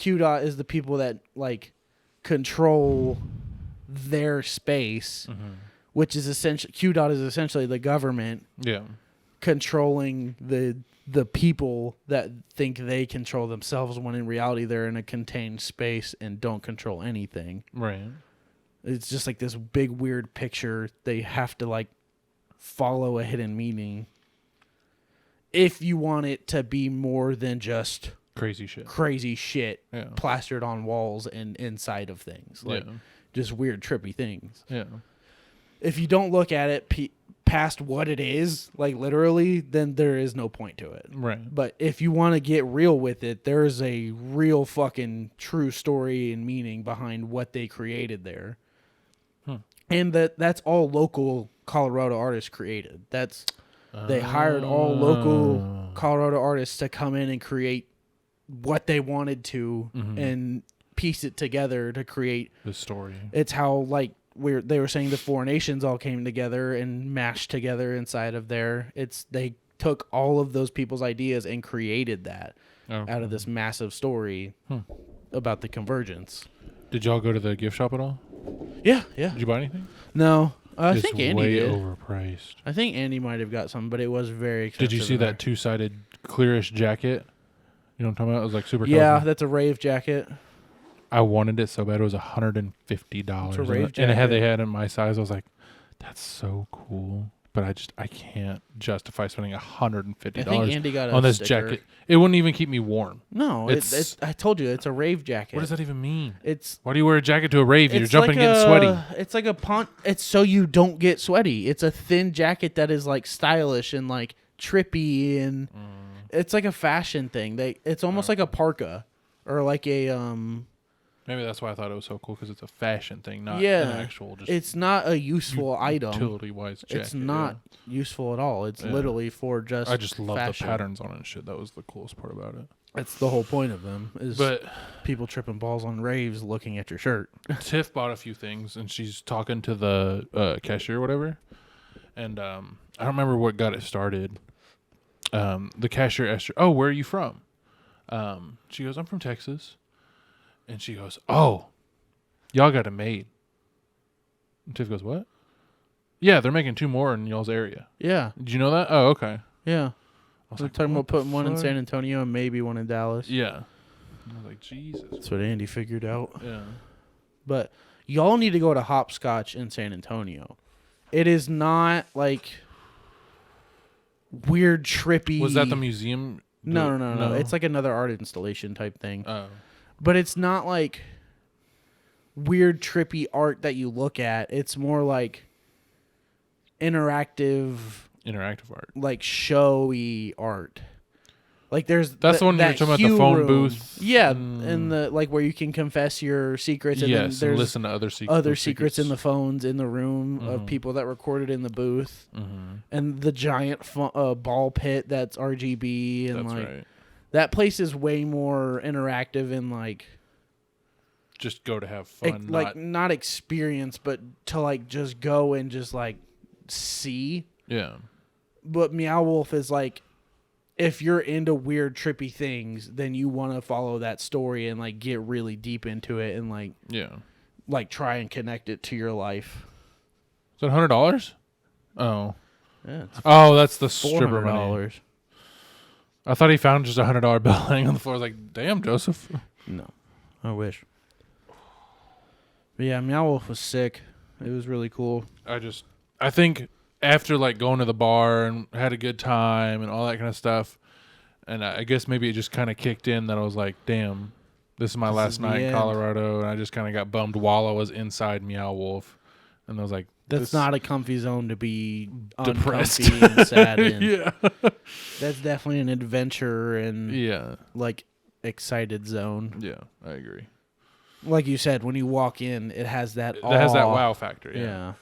QDOT is the people that like control their space, which is essentially QDOT is essentially the government. Yeah. Controlling the people that think they control themselves when in reality they're in a contained space and don't control anything. Right. It's just like this big weird picture. They have to like follow a hidden meaning if you want it to be more than just crazy shit plastered on walls and inside of things. Like just weird trippy things. Yeah. If you don't look at it past what it is, like literally, then there is no point to it. Right. But if you want to get real with it, there's a real fucking true story and meaning behind what they created there. And that's all local Colorado artists created. They hired all local Colorado artists to come in and create what they wanted to and piece it together to create the story. It's how like they were saying the Four Nations all came together and mashed together inside of there. They took all of those people's ideas and created that out of this massive story about the convergence. Did y'all go to the gift shop at all? Yeah. Did you buy anything? No. I it's think Andy way did. Overpriced. I think Andy might have got some, but it was very expensive. Did you see that two-sided clearish jacket? You know what I'm talking about? It was like super Yeah, cozy. that's a rave jacket. I wanted it so bad. It was $150. It's a rave jacket. And they had it in my size. I was like, that's so cool. But I can't justify spending $150 I think Andy got on this sticker. jacket. It wouldn't even keep me warm. No, it's I told you, it's a rave jacket. What does that even mean? It's why do you wear a jacket to a rave? You're jumping and getting sweaty. It's like it's so you don't get sweaty. It's a thin jacket that is like stylish and like trippy and it's like a fashion thing. It's almost like a parka or like a Maybe that's why I thought it was so cool because it's a fashion thing, not an actual. It's not a useful item. Utility-wise jacket. It's not useful at all. It's literally for just. I just love fashion. the patterns on it and shit. That was the coolest part about it. That's the whole point of them. But people tripping balls on raves, looking at your shirt. Tiff bought a few things and she's talking to the cashier or whatever, and I don't remember what got it started. The cashier asked her, "Oh, where are you from?" She goes, "I'm from Texas." And she goes, "Oh, y'all got it made." And Tiff goes, "What?" "Yeah, they're making 2 more in y'all's area." Yeah. Did you know that? Oh, okay. Yeah. I was talking about putting one in San Antonio and maybe one in Dallas. Yeah. I was like, Jesus. That's what Andy figured out. Yeah. But y'all need to go to Hopscotch in San Antonio. It is not like weird, trippy. Was that the museum? No. It's like another art installation type thing. Oh. But it's not like weird, trippy art that you look at. It's more like interactive art, like showy art. Like there's that's the one you're talking about, the phone room. booth. Yeah, and the like where you can confess your secrets. And yes, then there's listen to other secrets in the phones in the room of people that recorded in the booth, and the giant ball pit that's RGB and that's like. Right. That place is way more interactive and like just go to have fun, not experience, but to like just go and just like see. Yeah. But Meow Wolf is like, if you're into weird trippy things, then you want to follow that story and like get really deep into it and like like try and connect it to your life. Is that $100? Oh. Yeah. That's the stripper money. I thought he found just $100 bill laying on the floor. I was like, damn, Joseph. No. I wish. But yeah, Meow Wolf was sick. It was really cool. I think after like going to the bar and had a good time and all that kind of stuff, and I guess maybe it just kind of kicked in that I was like, damn, this is my last night in Colorado, and I just kind of got bummed while I was inside Meow Wolf. And I was like, that's not a comfy zone to be depressed and sad in. Yeah. That's definitely an adventure and like excited zone. Yeah, I agree. Like you said, when you walk in, it has that wow factor. Yeah.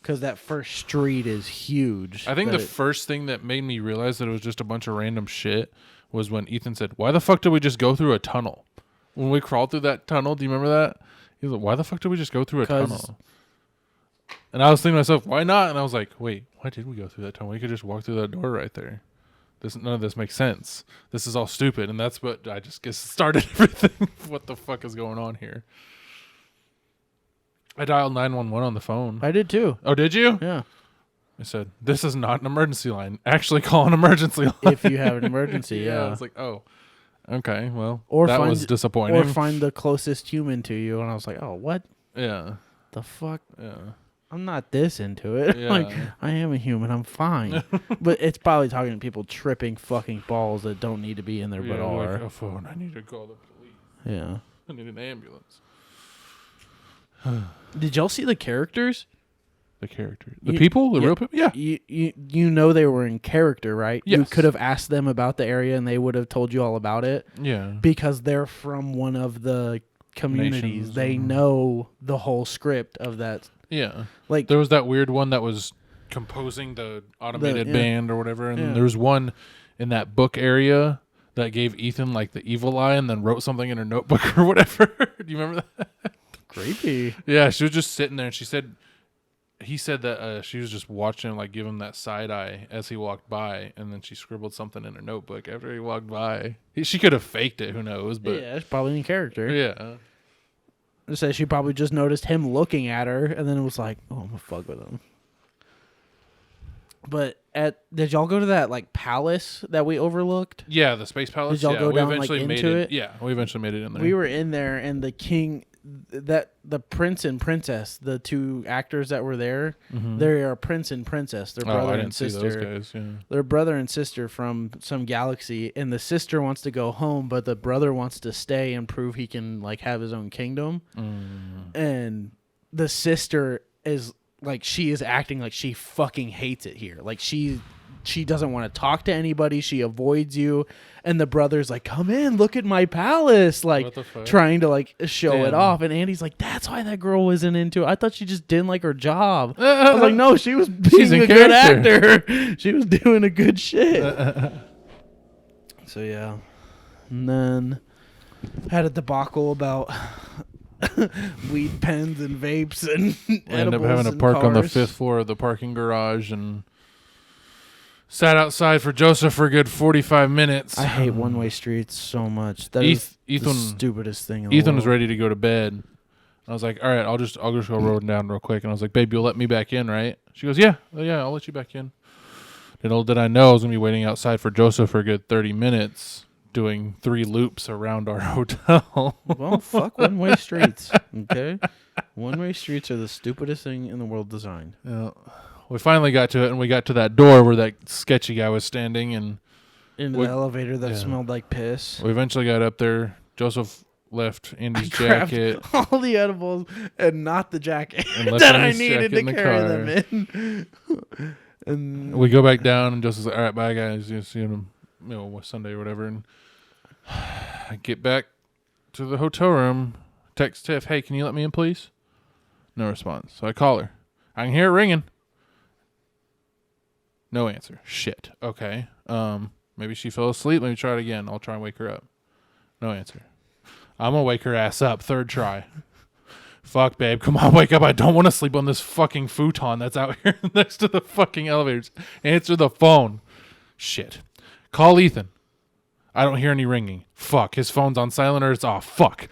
Because that first street is huge. I think the first thing that made me realize that it was just a bunch of random shit was when Ethan said, "Why the fuck did we just go through a tunnel?" When we crawled through that tunnel, do you remember that? He was like, "Why the fuck did we just go through a tunnel?" And I was thinking to myself, why not? And I was like, wait, why did we go through that tunnel? We could just walk through that door right there. None of this makes sense. This is all stupid. And that's what I just guess started everything. What the fuck is going on here? I dialed 911 on the phone. I did too. Oh, did you? Yeah. I said, this is not an emergency line. Actually call an emergency line. If you have an emergency, yeah. I was like, oh, okay, well, or that was disappointing. Or find the closest human to you. And I was like, oh, what? Yeah. The fuck? Yeah. I'm not this into it. Yeah. Like, I am a human. I'm fine. But it's probably talking to people tripping fucking balls that don't need to be in there but are. Like a phone. I need to call the police. Yeah. I need an ambulance. Did y'all see the characters? The characters. The people? The real people? Yeah. You know they were in character, right? Yes. You could have asked them about the area and they would have told you all about it. Yeah. Because they're from one of the communities. Nations. They know the whole script of that. Yeah. Like there was that weird one that was composing the automated band or whatever, and there was one in that book area that gave Ethan like the evil eye and then wrote something in her notebook or whatever. Do you remember that? Creepy. Yeah, she was just sitting there and he said that she was just watching him like give him that side eye as he walked by, and then she scribbled something in her notebook after he walked by. She could have faked it, who knows, but yeah, it's probably in character. Yeah. It says she probably just noticed him looking at her, and then it was like, "Oh, I'm gonna fuck with him." But did y'all go to that like palace that we overlooked? Yeah, the space palace. Did y'all go down eventually like made into it? Yeah, we eventually made it in there. We were in there, and the king, the prince and princess, the two actors that were there, they are prince and princess. They're brother and sister. See those guys, yeah. They're brother and sister from some galaxy, and the sister wants to go home, but the brother wants to stay and prove he can like have his own kingdom. And the sister is like, she is acting like she fucking hates it here. Like she doesn't want to talk to anybody. She avoids you. And the brother's like, come in, look at my palace. Like trying to like show it off. And Andy's like, that's why that girl wasn't into it. I thought she just didn't like her job. I was like, no, she was being a good actor. She was doing a good shit. So yeah. And then had a debacle about weed pens and vapes and we ended up having to park on the 5th floor of the parking garage and sat outside for Joseph for a good 45 minutes. I hate one-way streets so much. That is the stupidest thing in the world. Ethan was ready to go to bed. I was like, all right, I'll just go rolling down real quick. And I was like, babe, you'll let me back in, right? She goes, yeah, I'll let you back in. Little did I know I was going to be waiting outside for Joseph for a good 30 minutes. Doing 3 loops around our hotel. Well, fuck one-way streets, okay? One-way streets are the stupidest thing in the world designed. Yeah. We finally got to it, and we got to that door where that sketchy guy was standing. And into the elevator that smelled like piss. We eventually got up there. Joseph left Andy's jacket. All the edibles and not the jacket that I needed to carry them in. And we go back down, and Joseph's like, all right, bye, guys. You see him, Sunday or whatever. And I get back to the hotel room, text Tiff, hey, can you let me in, please? No response. So I call her. I can hear it ringing. No answer. Shit. Okay. Maybe she fell asleep. Let me try it again. I'll try and wake her up. No answer. I'm going to wake her ass up. 3rd try. Fuck, babe. Come on, wake up. I don't want to sleep on this fucking futon that's out here next to the fucking elevators. Answer the phone. Shit. Call Ethan. I don't hear any ringing. Fuck. His phone's on silent or it's off. Fuck.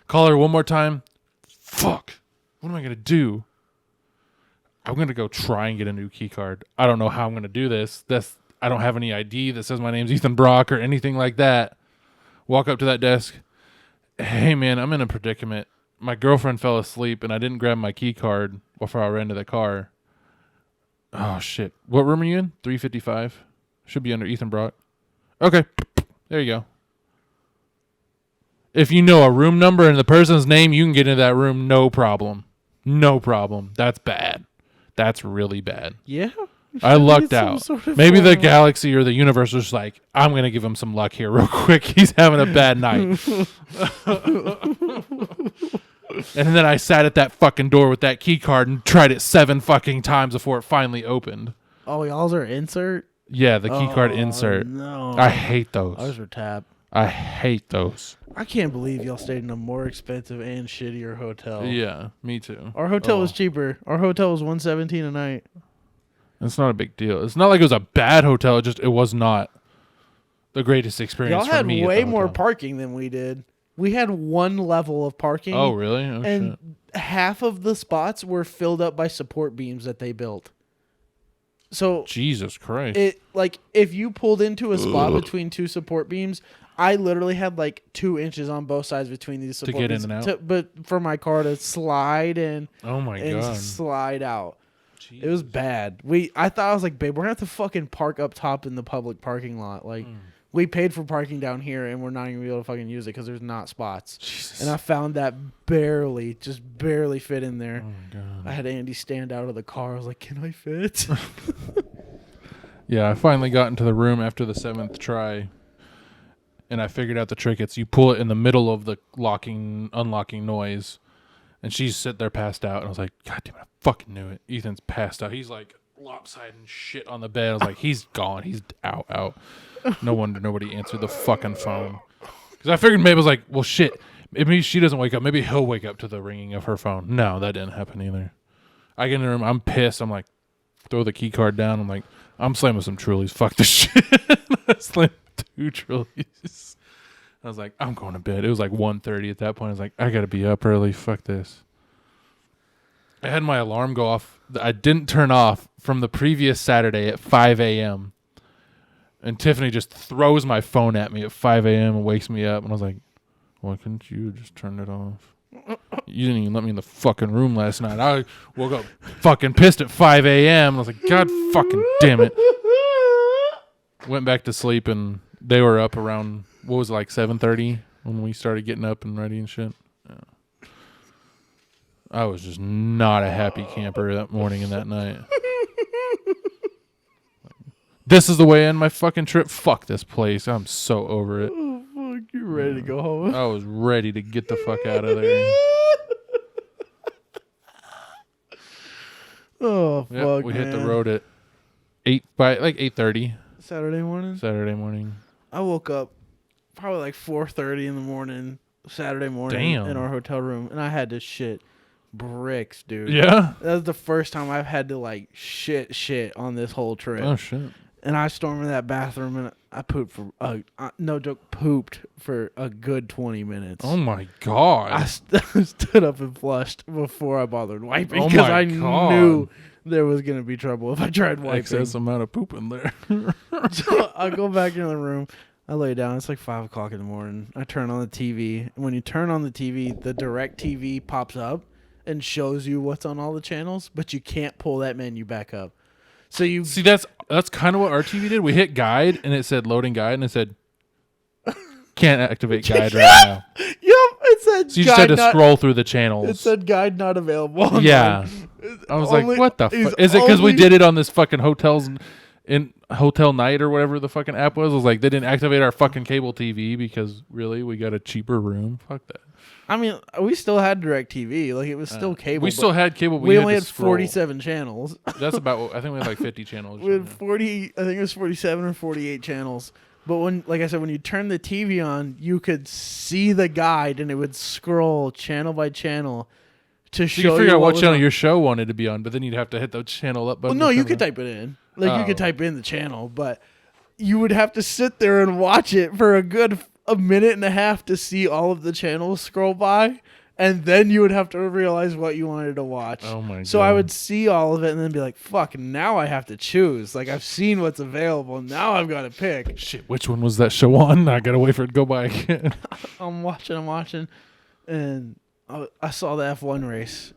Call her one more time. Fuck. What am I going to do? I'm going to go try and get a new key card. I don't know how I'm going to do this. I don't have any ID that says my name's Ethan Brock or anything like that. Walk up to that desk. Hey, man, I'm in a predicament. My girlfriend fell asleep and I didn't grab my key card before I ran to the car. Oh, shit. What room are you in? 355. Should be under Ethan Brock. Okay. There you go. If you know a room number and the person's name, you can get into that room. No problem. No problem. That's bad. That's really bad. Yeah. I lucked out. Maybe the galaxy or the universe was like, I'm going to give him some luck here real quick. He's having a bad night. And then I sat at that fucking door with that key card and tried it 7 fucking times before it finally opened. Oh, y'all's are insert? Yeah, the key card insert. No. I hate those. Ours were tap. I hate those. I can't believe y'all stayed in a more expensive and shittier hotel. Yeah, me too. Our hotel was cheaper. Our hotel was $117 a night. It's not a big deal. It's not like it was a bad hotel. It was not. the greatest experience Y'all had for me. way more parking than we did. We had one level of parking. Oh, really? Oh, and shit. half of the spots were filled up by support beams that they built. So Jesus Christ. It like if you pulled into a spot between two support beams, I literally had like 2 inches on both sides between these support beams. To get in and out? But for my car to slide in Oh, my God. slide out. Jesus. It was bad. I thought, I was like, babe, we're going to have to fucking park up top in the public parking lot. Like, we paid for parking down here, and we're not even going to be able to fucking use it because there's not spots. Jesus. And I found that just barely fit in there. Oh, my God. I had Andy stand out of the car. I was like, can I fit? Yeah, I finally got into the room after the 7th try, and I figured out the trick. It's you pull it in the middle of the unlocking noise, and she's sitting there passed out. And I was like, God damn it, I fucking knew it. Ethan's passed out. He's like lopsided and shit on the bed. I was like, he's gone. He's out. No wonder nobody answered the fucking phone. Because I figured maybe I was like, well, shit. Maybe she doesn't wake up. Maybe he'll wake up to the ringing of her phone. No, that didn't happen either. I get in the room. I'm pissed. I'm like, throw the key card down. I'm like, I'm slamming some Trulies. Fuck this shit. I slammed 2 Trulies. I was like, I'm going to bed. It was like 1:30 at that point. I was like, I got to be up early. Fuck this. I had my alarm go off. I didn't turn off from the previous Saturday at 5 a.m. And Tiffany just throws my phone at me at 5 a.m. and wakes me up. And I was like, why couldn't you just turn it off? You didn't even let me in the fucking room last night. I woke up fucking pissed at 5 a.m. I was like, God fucking damn it. Went back to sleep, and they were up around, what was it, like 7:30 when we started getting up and ready and shit. Yeah. I was just not a happy camper that morning and that night. This is the way I end my fucking trip. Fuck this place. I'm so over it. Oh, fuck. You're ready to go home. I was ready to get the fuck out of there. Oh, fuck, Yep, we hit the road at 8:30. Saturday morning. I woke up probably like 4:30 in the morning, Saturday morning. Damn. In our hotel room, and I had to shit bricks, dude. Yeah? That was the first time I've had to like shit on this whole trip. Oh, shit. And I stormed in that bathroom and I pooped for no joke, pooped for a good 20 minutes. Oh, my God. I stood up and flushed before I bothered wiping Oh because my I God. knew there was going to be trouble if I tried wiping. Excess amount of poop in there. So I go back into the room. I lay down. It's like 5 o'clock in the morning. I turn on the TV. And when you turn on the TV, the direct TV pops up and shows you what's on all the channels, but you can't pull that menu back up. So you See, that's kind of what our TV did. We hit guide, and it said loading guide, and it said can't activate guide right now. Yep, it said So you just had to scroll through the It channels. said guide not available. Online. Yeah. I was Only- like, what the he's fuck? Is it because we only- did it on this fucking hotels in Hotel Night or whatever the fucking app was? I was like, they didn't activate our fucking cable TV because really we got a cheaper room. Fuck that. I mean, we still had direct TV. Like, it was still cable. We still had cable. We only to had scroll. 47 channels. That's about. I think we had like 50 channels. We had 40. I think it was 47 or 48 channels. But when, like I said, when you turn the TV on, you could see the guide, and it would scroll channel by channel to So show you figure out what was channel on. your show wanted to be on, but then you'd have to hit the channel up Well, button. no, to you turn could it on. type it in. Like, you could Oh. type in the channel, but you would have to sit there and watch it for a minute and a half to see all of the channels scroll by. And then you would have to realize what you wanted to watch. Oh my god! So I would see all of it and then be like, fuck, now I have to choose. Like, I've seen what's available. Now I've got to pick. Shit, which one was that show on? I gotta wait for it to go by again. I'm watching. And I saw the F1 race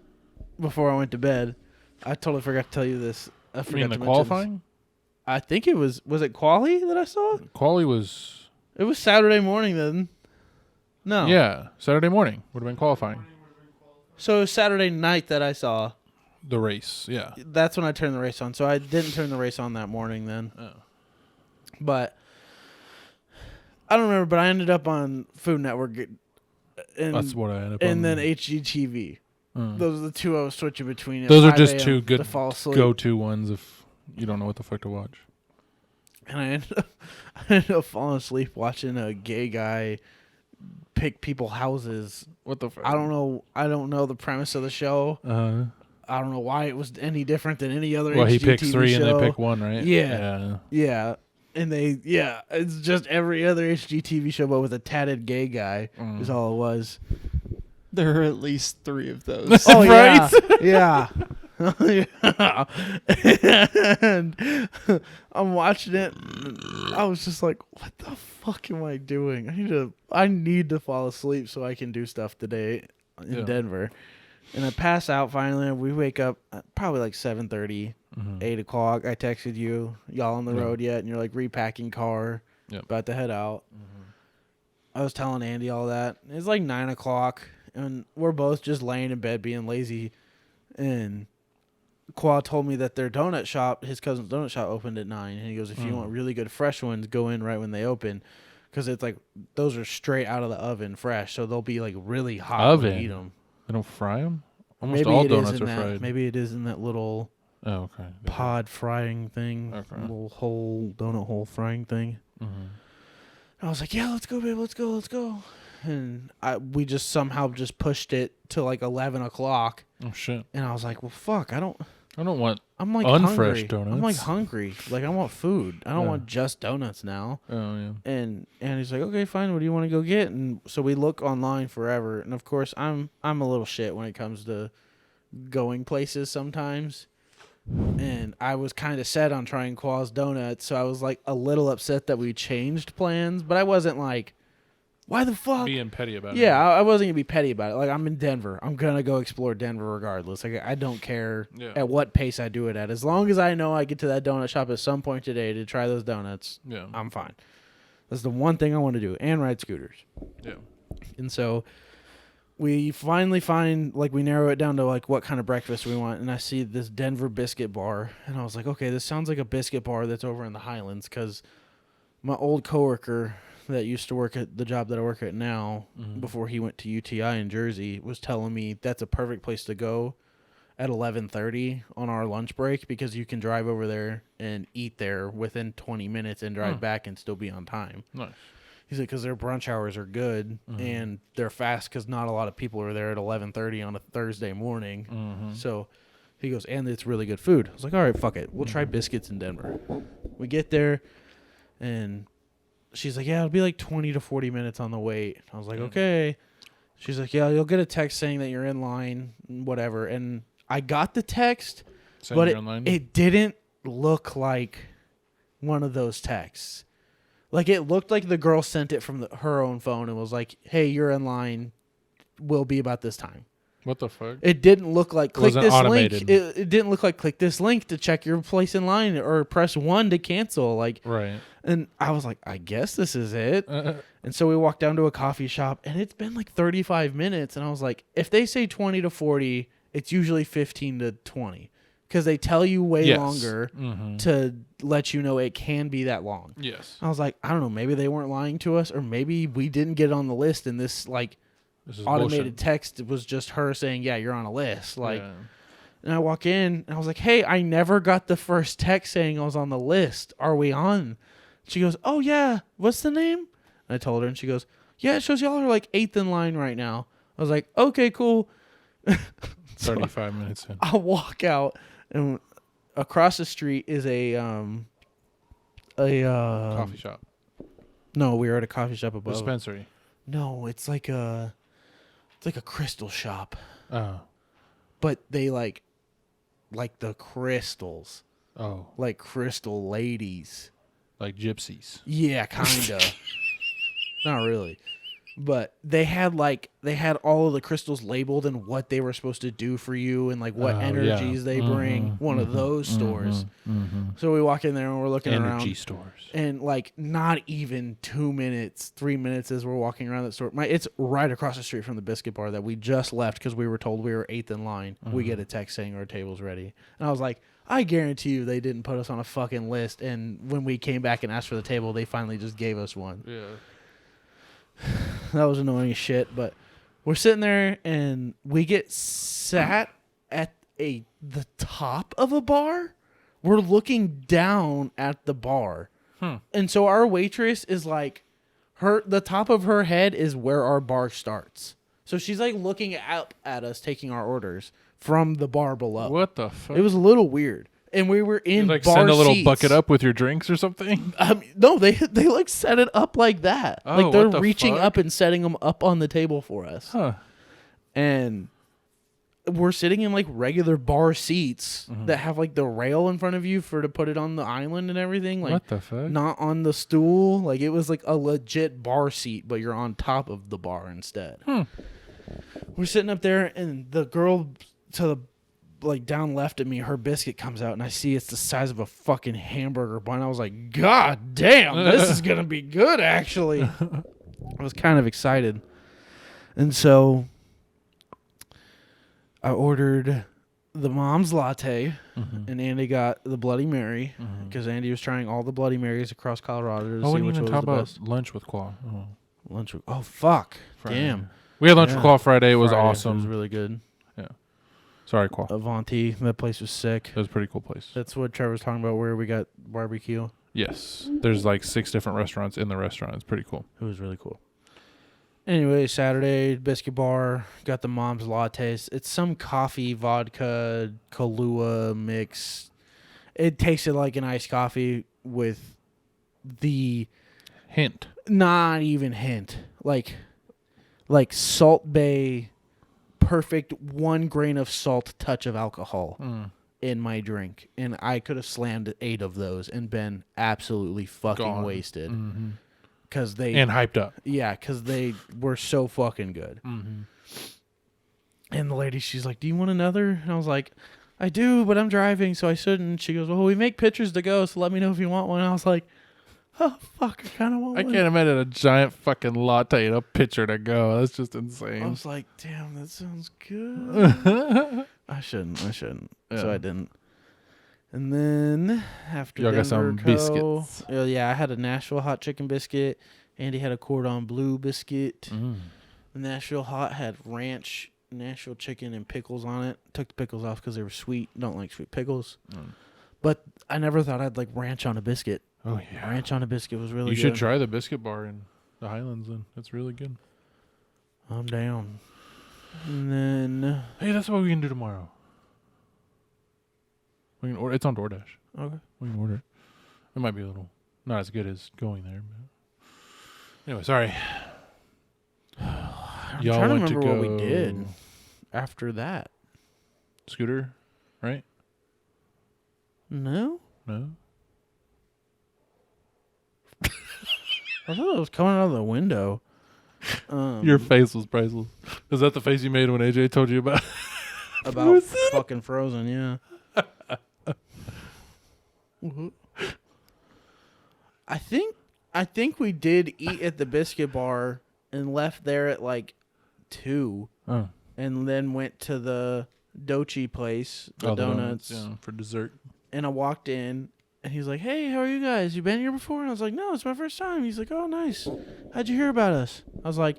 before I went to bed. I totally forgot to tell you this. I forgot You mean to the mention qualifying? this. I think it was it Quali that I saw? Quali was... It was Saturday morning then. No. Yeah, Saturday morning would have been qualifying. So it was Saturday night that I saw. The race, yeah. That's when I turned the race on. So I didn't turn the race on that morning then. Oh. But I don't remember, but I ended up on Food Network and, That's what I ended up on. and then HGTV. Those are the two I was switching between. Those are 5 just a.m. two good to fall asleep. go-to ones if you don't know what the fuck to watch. And I ended up falling asleep watching a gay guy pick people houses. What the fuck? I don't know the premise of the show. I don't know why it was any different than any other Well, he HGTV picks 3 show. and they pick 1, right? Yeah. And it's just every other HGTV show, but with a tatted gay guy is all it was. There are at least 3 of those. Oh, Right? yeah. Yeah. And I'm watching it. I was just like, what the fuck am I doing? I need to fall asleep so I can do stuff today in Denver. And I pass out finally, and we wake up at probably like 7:30, 8 o'clock. I texted you, y'all on the road yet? And you're like repacking car, about to head out. I was telling Andy all that. It's like 9 o'clock, and we're both just laying in bed being lazy. And Qua told me that their donut shop, his cousin's donut shop, opened at 9. And he goes, if you want really good fresh ones, go in right when they open. Because it's like, those are straight out of the oven fresh, so they'll be like really hot when you eat them. They don't fry them? Almost all donuts are fried. Maybe it is in that little pod frying thing. Okay. Little donut hole frying thing. I was like, yeah, let's go, babe. Let's go. And we just somehow just pushed it to like 11 o'clock. Oh, shit. And I was like, well, fuck, I don't want I'm like unfresh hungry. donuts. I'm like hungry. Like, I want food. I don't want just donuts now. Oh, yeah. And he's like, okay, fine. What do you want to go get? And so we look online forever. And of course, I'm a little shit when it comes to going places sometimes. And I was kind of set on trying Qua's Donuts. So I was like a little upset that we changed plans. But I wasn't like, why the fuck? Being petty about it. Yeah, I wasn't going to be petty about it. Like, I'm in Denver. I'm going to go explore Denver regardless. Like, I don't care at what pace I do it at. As long as I know I get to that donut shop at some point today to try those donuts, I'm fine. That's the one thing I want to do. And ride scooters. Yeah. And so we finally find, like, we narrow it down to, like, what kind of breakfast we want. And I see this Denver biscuit bar. And I was like, okay, this sounds like a biscuit bar that's over in the Highlands. Because my old coworker that used to work at the job that I work at now, before he went to UTI in Jersey, was telling me that's a perfect place to go at 11:30 on our lunch break, because you can drive over there and eat there within 20 minutes and drive back and still be on time. Nice. He's like, because their brunch hours are good and they're fast because not a lot of people are there at 11:30 on a Thursday morning. So he goes, and it's really good food. I was like, all right, fuck it. We'll try biscuits in Denver. We get there, and she's like, yeah, it'll be like 20 to 40 minutes on the wait. I was like, okay. She's like, yeah, you'll get a text saying that you're in line, whatever. And I got the text, but it didn't look like one of those texts. Like, it looked like the girl sent it from her own phone and was like, hey, you're in line. We'll be about this time. What the fuck? It didn't look like click this automated. link. It didn't look like click this link to check your place in line or press 1 to cancel. Like, right. And I was like, I guess this is it. And so we walked down to a coffee shop, and it's been like 35 minutes. And I was like, if they say 20 to 40, it's usually 15 to 20. Because they tell you way longer to let you know it can be that long. Yes. I was like, I don't know. Maybe they weren't lying to us, or maybe we didn't get on the list, and this automated bullshit text was just her saying, yeah, you're on a list. Like, and I walk in, and I was like, hey, I never got the first text saying I was on the list. Are we on? She goes, oh, yeah. What's the name? And I told her, and she goes, yeah, it shows y'all are like 8th in line right now. I was like, okay, cool. 35 minutes in. I walk out, and across the street is a coffee shop. No, we were at a coffee shop above. Dispensary. No, it's like a crystal shop. Oh. But they like the crystals. Oh. Like crystal ladies. Like gypsies. Yeah, kinda. Not really. But they had all of the crystals labeled and what they were supposed to do for you and like what energies they bring. One of those stores. So we walk in there and we're looking around. Energy stores. And like not even 2 minutes, 3 minutes as we're walking around that store. It's right across the street from the biscuit bar that we just left because we were told we were 8th in line. We get a text saying our table's ready. And I was like, I guarantee you they didn't put us on a fucking list. And when we came back and asked for the table, they finally just gave us one. Yeah. That was annoying as shit, but we're sitting there and we get sat at the top of a bar. We're looking down at the bar. And so our waitress is like, the top of her head is where our bar starts. So she's like looking up at us taking our orders from the bar below. What the fuck? It was a little weird. And we were in like bar send a little seats. bucket up with your drinks or something. No, they like set it up like that. Oh, like they're what the reaching fuck? up and setting them up on the table for us. Huh. And we're sitting in like regular bar seats that have like the rail in front of you to put it on the island and everything. Like What the fuck? not on the stool. Like it was like a legit bar seat, but you're on top of the bar instead. We're sitting up there, and the girl to the like down left of me, her biscuit comes out, and I see it's the size of a fucking hamburger bun. I was like, God damn, this is gonna be good. Actually, I was kind of excited, and so I ordered the mom's latte, and Andy got the Bloody Mary because Andy was trying all the Bloody Marys across Colorado to see we didn't which even was talk the about best. lunch with Claw. Oh. Lunch. Oh fuck! Friday. Damn. We had lunch with Yeah. Claw Friday. It was Friday. awesome. It was really good. Sorry, Claw. Avanti, that place was sick. It was a pretty cool place. That's what Trevor was talking about, where we got barbecue. Yes. There's like 6 different restaurants in the restaurant. It's pretty cool. It was really cool. Anyway, Saturday, biscuit bar, got the mom's lattes. It's some coffee, vodka, Kahlua mix. It tasted like an iced coffee with the Hint. not even hint. Like Salt Bay, perfect 1 grain of salt touch of alcohol in my drink. And I could have slammed 8 of those and been absolutely fucking wasted. Cause they And hyped up. Yeah, because they were so fucking good. And the lady, she's like, do you want another? And I was like, I do, but I'm driving, so I shouldn't. She goes, well, we make pictures to go, so let me know if you want one. And I was like, oh, fuck, I kind of want I one. can't imagine a giant fucking latte and a pitcher to go. That's just insane. I was like, damn, that sounds good. I shouldn't. Yeah. So I didn't. And then after Y'all Denver got some biscuits. yeah, I had a Nashville hot chicken biscuit. Andy had a cordon bleu biscuit. The Nashville hot had ranch, Nashville chicken, and pickles on it. Took the pickles off because they were sweet. Don't like sweet pickles. But I never thought I'd like ranch on a biscuit. Oh, yeah. Ranch on a biscuit was really good. You should try the biscuit bar in the Highlands then. It's really good. I'm down. And then... Hey, that's what we can do tomorrow. We can order. It's on DoorDash. Okay. We can order it. It might be a little not as good as going there. But anyway, sorry. I'm Y'all trying to went to remember what we go- did after that. Scooter, right? No? No. I thought it was coming out of the window. Your face was priceless. Is that the face you made when AJ told you about? About fucking Frozen, yeah. I think we did eat at the biscuit bar and left there at like 2, and then went to the Dochi place, the donuts, for dessert. and I walked in, and he's like, "Hey, how are you guys? You been here before?" And I was like, "No, it's my first time." He's like, "Oh, nice. How'd you hear about us?" I was like,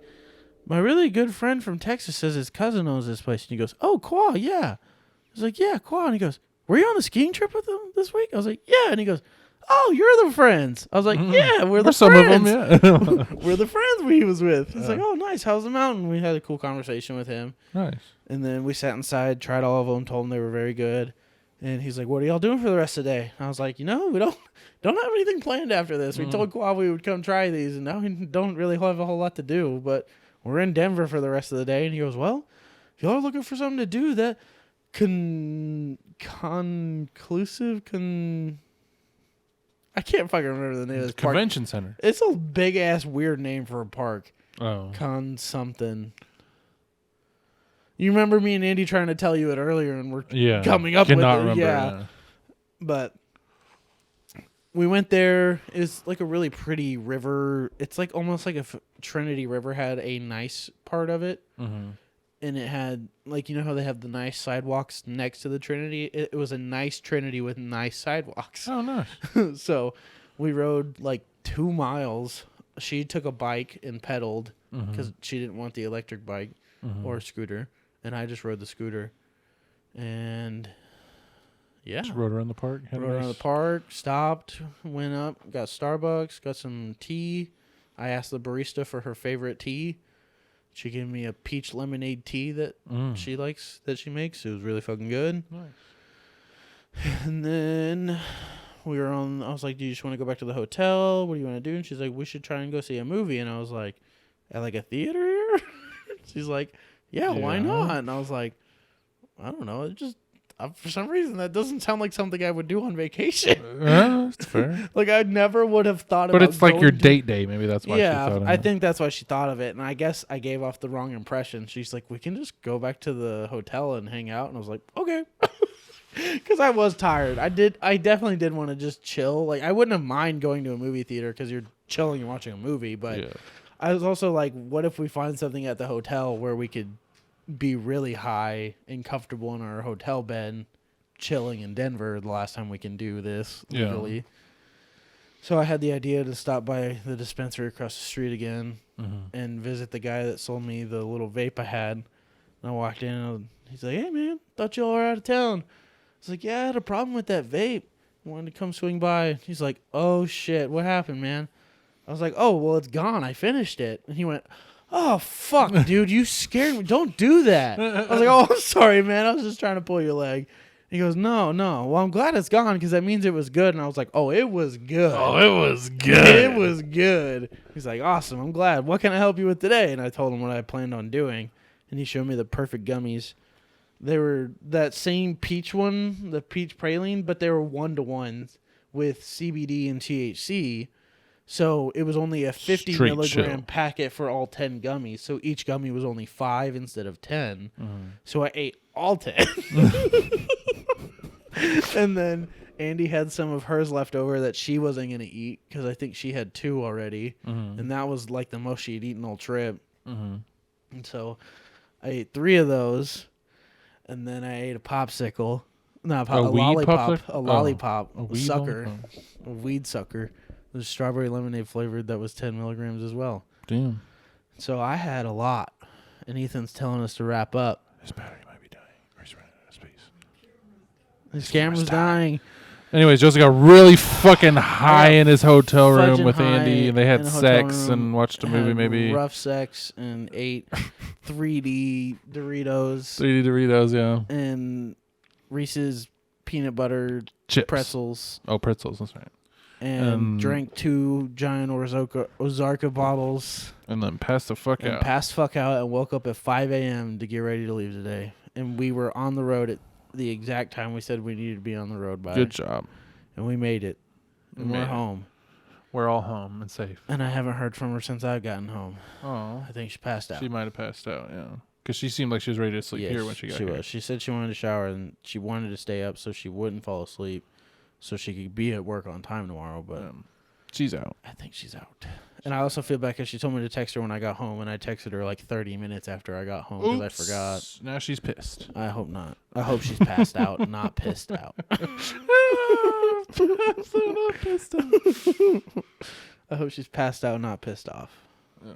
"My really good friend from Texas says his cousin owns this place." And he goes, "Oh, Qua, yeah." I was like, "Yeah, Qua." And he goes, "Were you on the skiing trip with them this week?" I was like, "Yeah." And he goes, "Oh, you're the friends." I was like, "Yeah, we're the some friends. of them, yeah. We're the friends he was with." He's like, "Oh, nice. How's the mountain?" We had a cool conversation with him. Nice. And then we sat inside, tried all of them, told him they were very good. And he's like, "What are y'all doing for the rest of the day?" And I was like, we don't have anything planned after this. We told Qua we would come try these, and now we don't really have a whole lot to do. But we're in Denver for the rest of the day. And he goes, "Well, if y'all are looking for something to do, that I can't fucking remember the name of this park. Convention center. It's a big ass weird name for a park. Oh. Con something. You remember me and Andy trying to tell you it earlier, and we're coming up with it. Remember, yeah. But we went there. It's like a really pretty river. It's like almost like if Trinity River had a nice part of it. Mm-hmm. And it had, like, you know how they have the nice sidewalks next to the Trinity? It was a nice Trinity with nice sidewalks. Oh, nice. So we rode like 2 miles. She took a bike and pedaled because she didn't want the electric bike or scooter. And I just rode the scooter. And yeah. Just rode around the park. Rode around the park, stopped, went up, got Starbucks, got some tea. I asked the barista for her favorite tea. She gave me a peach lemonade tea that she likes, that she makes. It was really fucking good. Nice. And then I was like, do you just want to go back to the hotel? What do you want to do? And she's like, we should try and go see a movie. And I was like, at like a theater here? She's like, yeah, why not? And I was like, I don't know. It just, for some reason, that doesn't sound like something I would do on vacation. That's fair. Like, I never would have thought about it. But it's like your date day. Maybe that's why she thought of it. I think that's why she thought of it. And I guess I gave off the wrong impression. She's like, we can just go back to the hotel and hang out. And I was like, okay. Because I was tired. I definitely did want to just chill. Like, I wouldn't have mind going to a movie theater because you're chilling and watching a movie. But I was also like, what if we find something at the hotel where we could be really high and comfortable in our hotel bed, chilling in Denver the last time we can do this legally. Yeah. So I had the idea to stop by the dispensary across the street again and visit the guy that sold me the little vape I had. And I walked in and he's like, hey, man, thought y'all were out of town. I was like, yeah, I had a problem with that vape. I wanted to come swing by. He's like, oh, shit, what happened, man? I was like, oh, well, it's gone. I finished it. And he went, oh, fuck, dude, you scared me. Don't do that. I was like, oh, I'm sorry, man. I was just trying to pull your leg. He goes, no. Well, I'm glad it's gone because that means it was good. And I was like, oh, it was good. Oh, it was good. It was good. He's like, awesome. I'm glad. What can I help you with today? And I told him what I planned on doing. And he showed me the perfect gummies. They were that same peach one, the peach praline, but they were 1-to-1s with CBD and THC. So it was only a 50 milligram packet for all 10 gummies. So each gummy was only 5 instead of 10. So I ate all 10. And then Andy had some of hers left over that she wasn't going to eat because I think she had 2 already. And that was like the most she had eaten all trip. And so I ate 3 of those. And then I ate a popsicle. No, a lollipop. A lollipop. A sucker. A weed sucker. It was strawberry lemonade flavored that was 10 milligrams as well. Damn. So I had a lot. And Ethan's telling us to wrap up. His battery might be dying. Or he's running out of space. His camera's dying. Anyways, Joseph got really fucking high in his hotel room with Andy, and they had sex and watched a movie maybe. Rough sex and ate 3D Doritos. 3D Doritos, yeah. And Reese's peanut butter chips. Pretzels. Oh, pretzels, that's right. And drank 2 giant Ozarka bottles. And then passed the fuck out. Passed the fuck out and woke up at 5 a.m. to get ready to leave today. And we were on the road at the exact time we said we needed to be on the road by. Good job. And we made it. And we're home. We're all home and safe. And I haven't heard from her since I've gotten home. Oh. I think she passed out. She might have passed out, yeah. Because she seemed like she was ready to sleep here when she got here. She was. She said she wanted to shower and she wanted to stay up so she wouldn't fall asleep so she could be at work on time tomorrow. But she's out. I think she's out. And I also feel bad because she told me to text her when I got home, and I texted her like 30 minutes after I got home because I forgot. Now she's pissed. I hope not. I hope she's passed out, not pissed out. I'm not pissed off. I hope she's passed out, not pissed off. Yeah.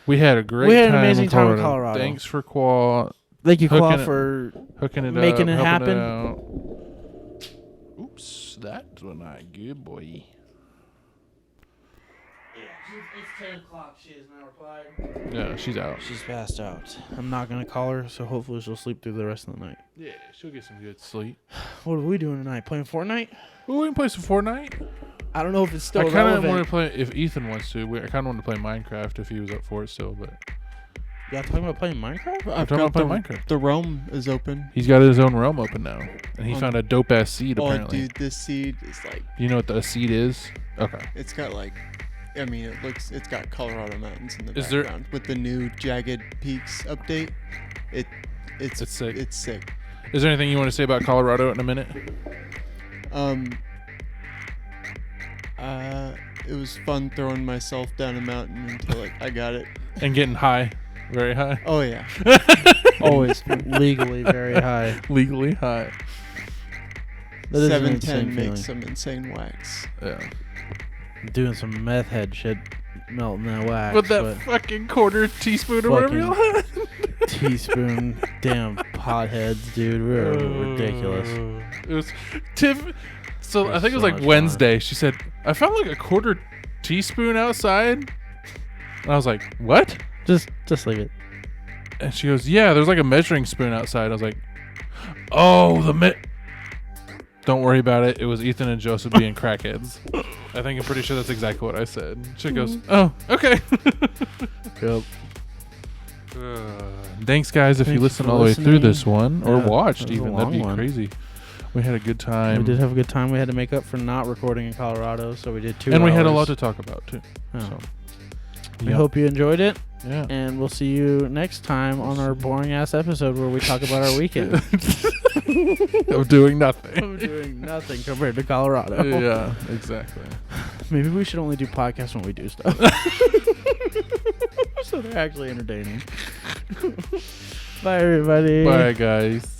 We had a great an amazing time in Colorado. Thanks for Qual. Thank you, Qual, for hooking it making up, it happen. Oops, that's not good, boy. It's 10 o'clock. She has not replied. Yeah, she's out. She's passed out. I'm not going to call her, so hopefully she'll sleep through the rest of the night. Yeah, she'll get some good sleep. What are we doing tonight? Playing Fortnite? We can play some Fortnite. I don't know if it's still relevant. I kind of want to play, if Ethan wants to. I kind of want to play Minecraft if he was up for it still, but... Y'all talking about playing Minecraft? I'm talking about playing Minecraft. The realm is open. He's got his own realm open now. And he found a dope-ass seed, apparently. Oh, dude, this seed is like... You know what a seed is? Okay. It's got like... I mean, it's got Colorado mountains in the background. With the new Jagged Peaks update, it's sick. It's sick. Is there anything you want to say about Colorado in a minute? It was fun throwing myself down a mountain until I got it. And getting high. Very high. Oh, yeah. Always legally very high. Legally high. 710 makes some insane wax. Yeah. Doing some meth head shit, melting that wax. With that fucking quarter teaspoon or whatever you had. Teaspoon. Damn potheads, dude. We're ridiculous. It was Tiff. So I think it was like Wednesday. Fun. She said, I found like a quarter teaspoon outside. And I was like, what? Just leave it. And she goes, yeah, there's like a measuring spoon outside. I was like, oh, Don't worry about it. It was Ethan and Joseph being crackheads. I'm pretty sure that's exactly what I said. Chick goes, oh, okay. Yep. Thanks, guys, if you listened all the way through this one, or watched even. That'd be crazy. We had a good time. We did have a good time. We had to make up for not recording in Colorado, so we did 2 And hours. we had a lot to talk about, too. Oh. So, We hope you enjoyed it. Yeah. And we'll see you next time on our boring-ass episode where we talk about our weekend. Of doing nothing. Of doing nothing compared to Colorado. Yeah, exactly. Maybe we should only do podcasts when we do stuff. So they're actually entertaining. Bye, everybody. Bye, guys.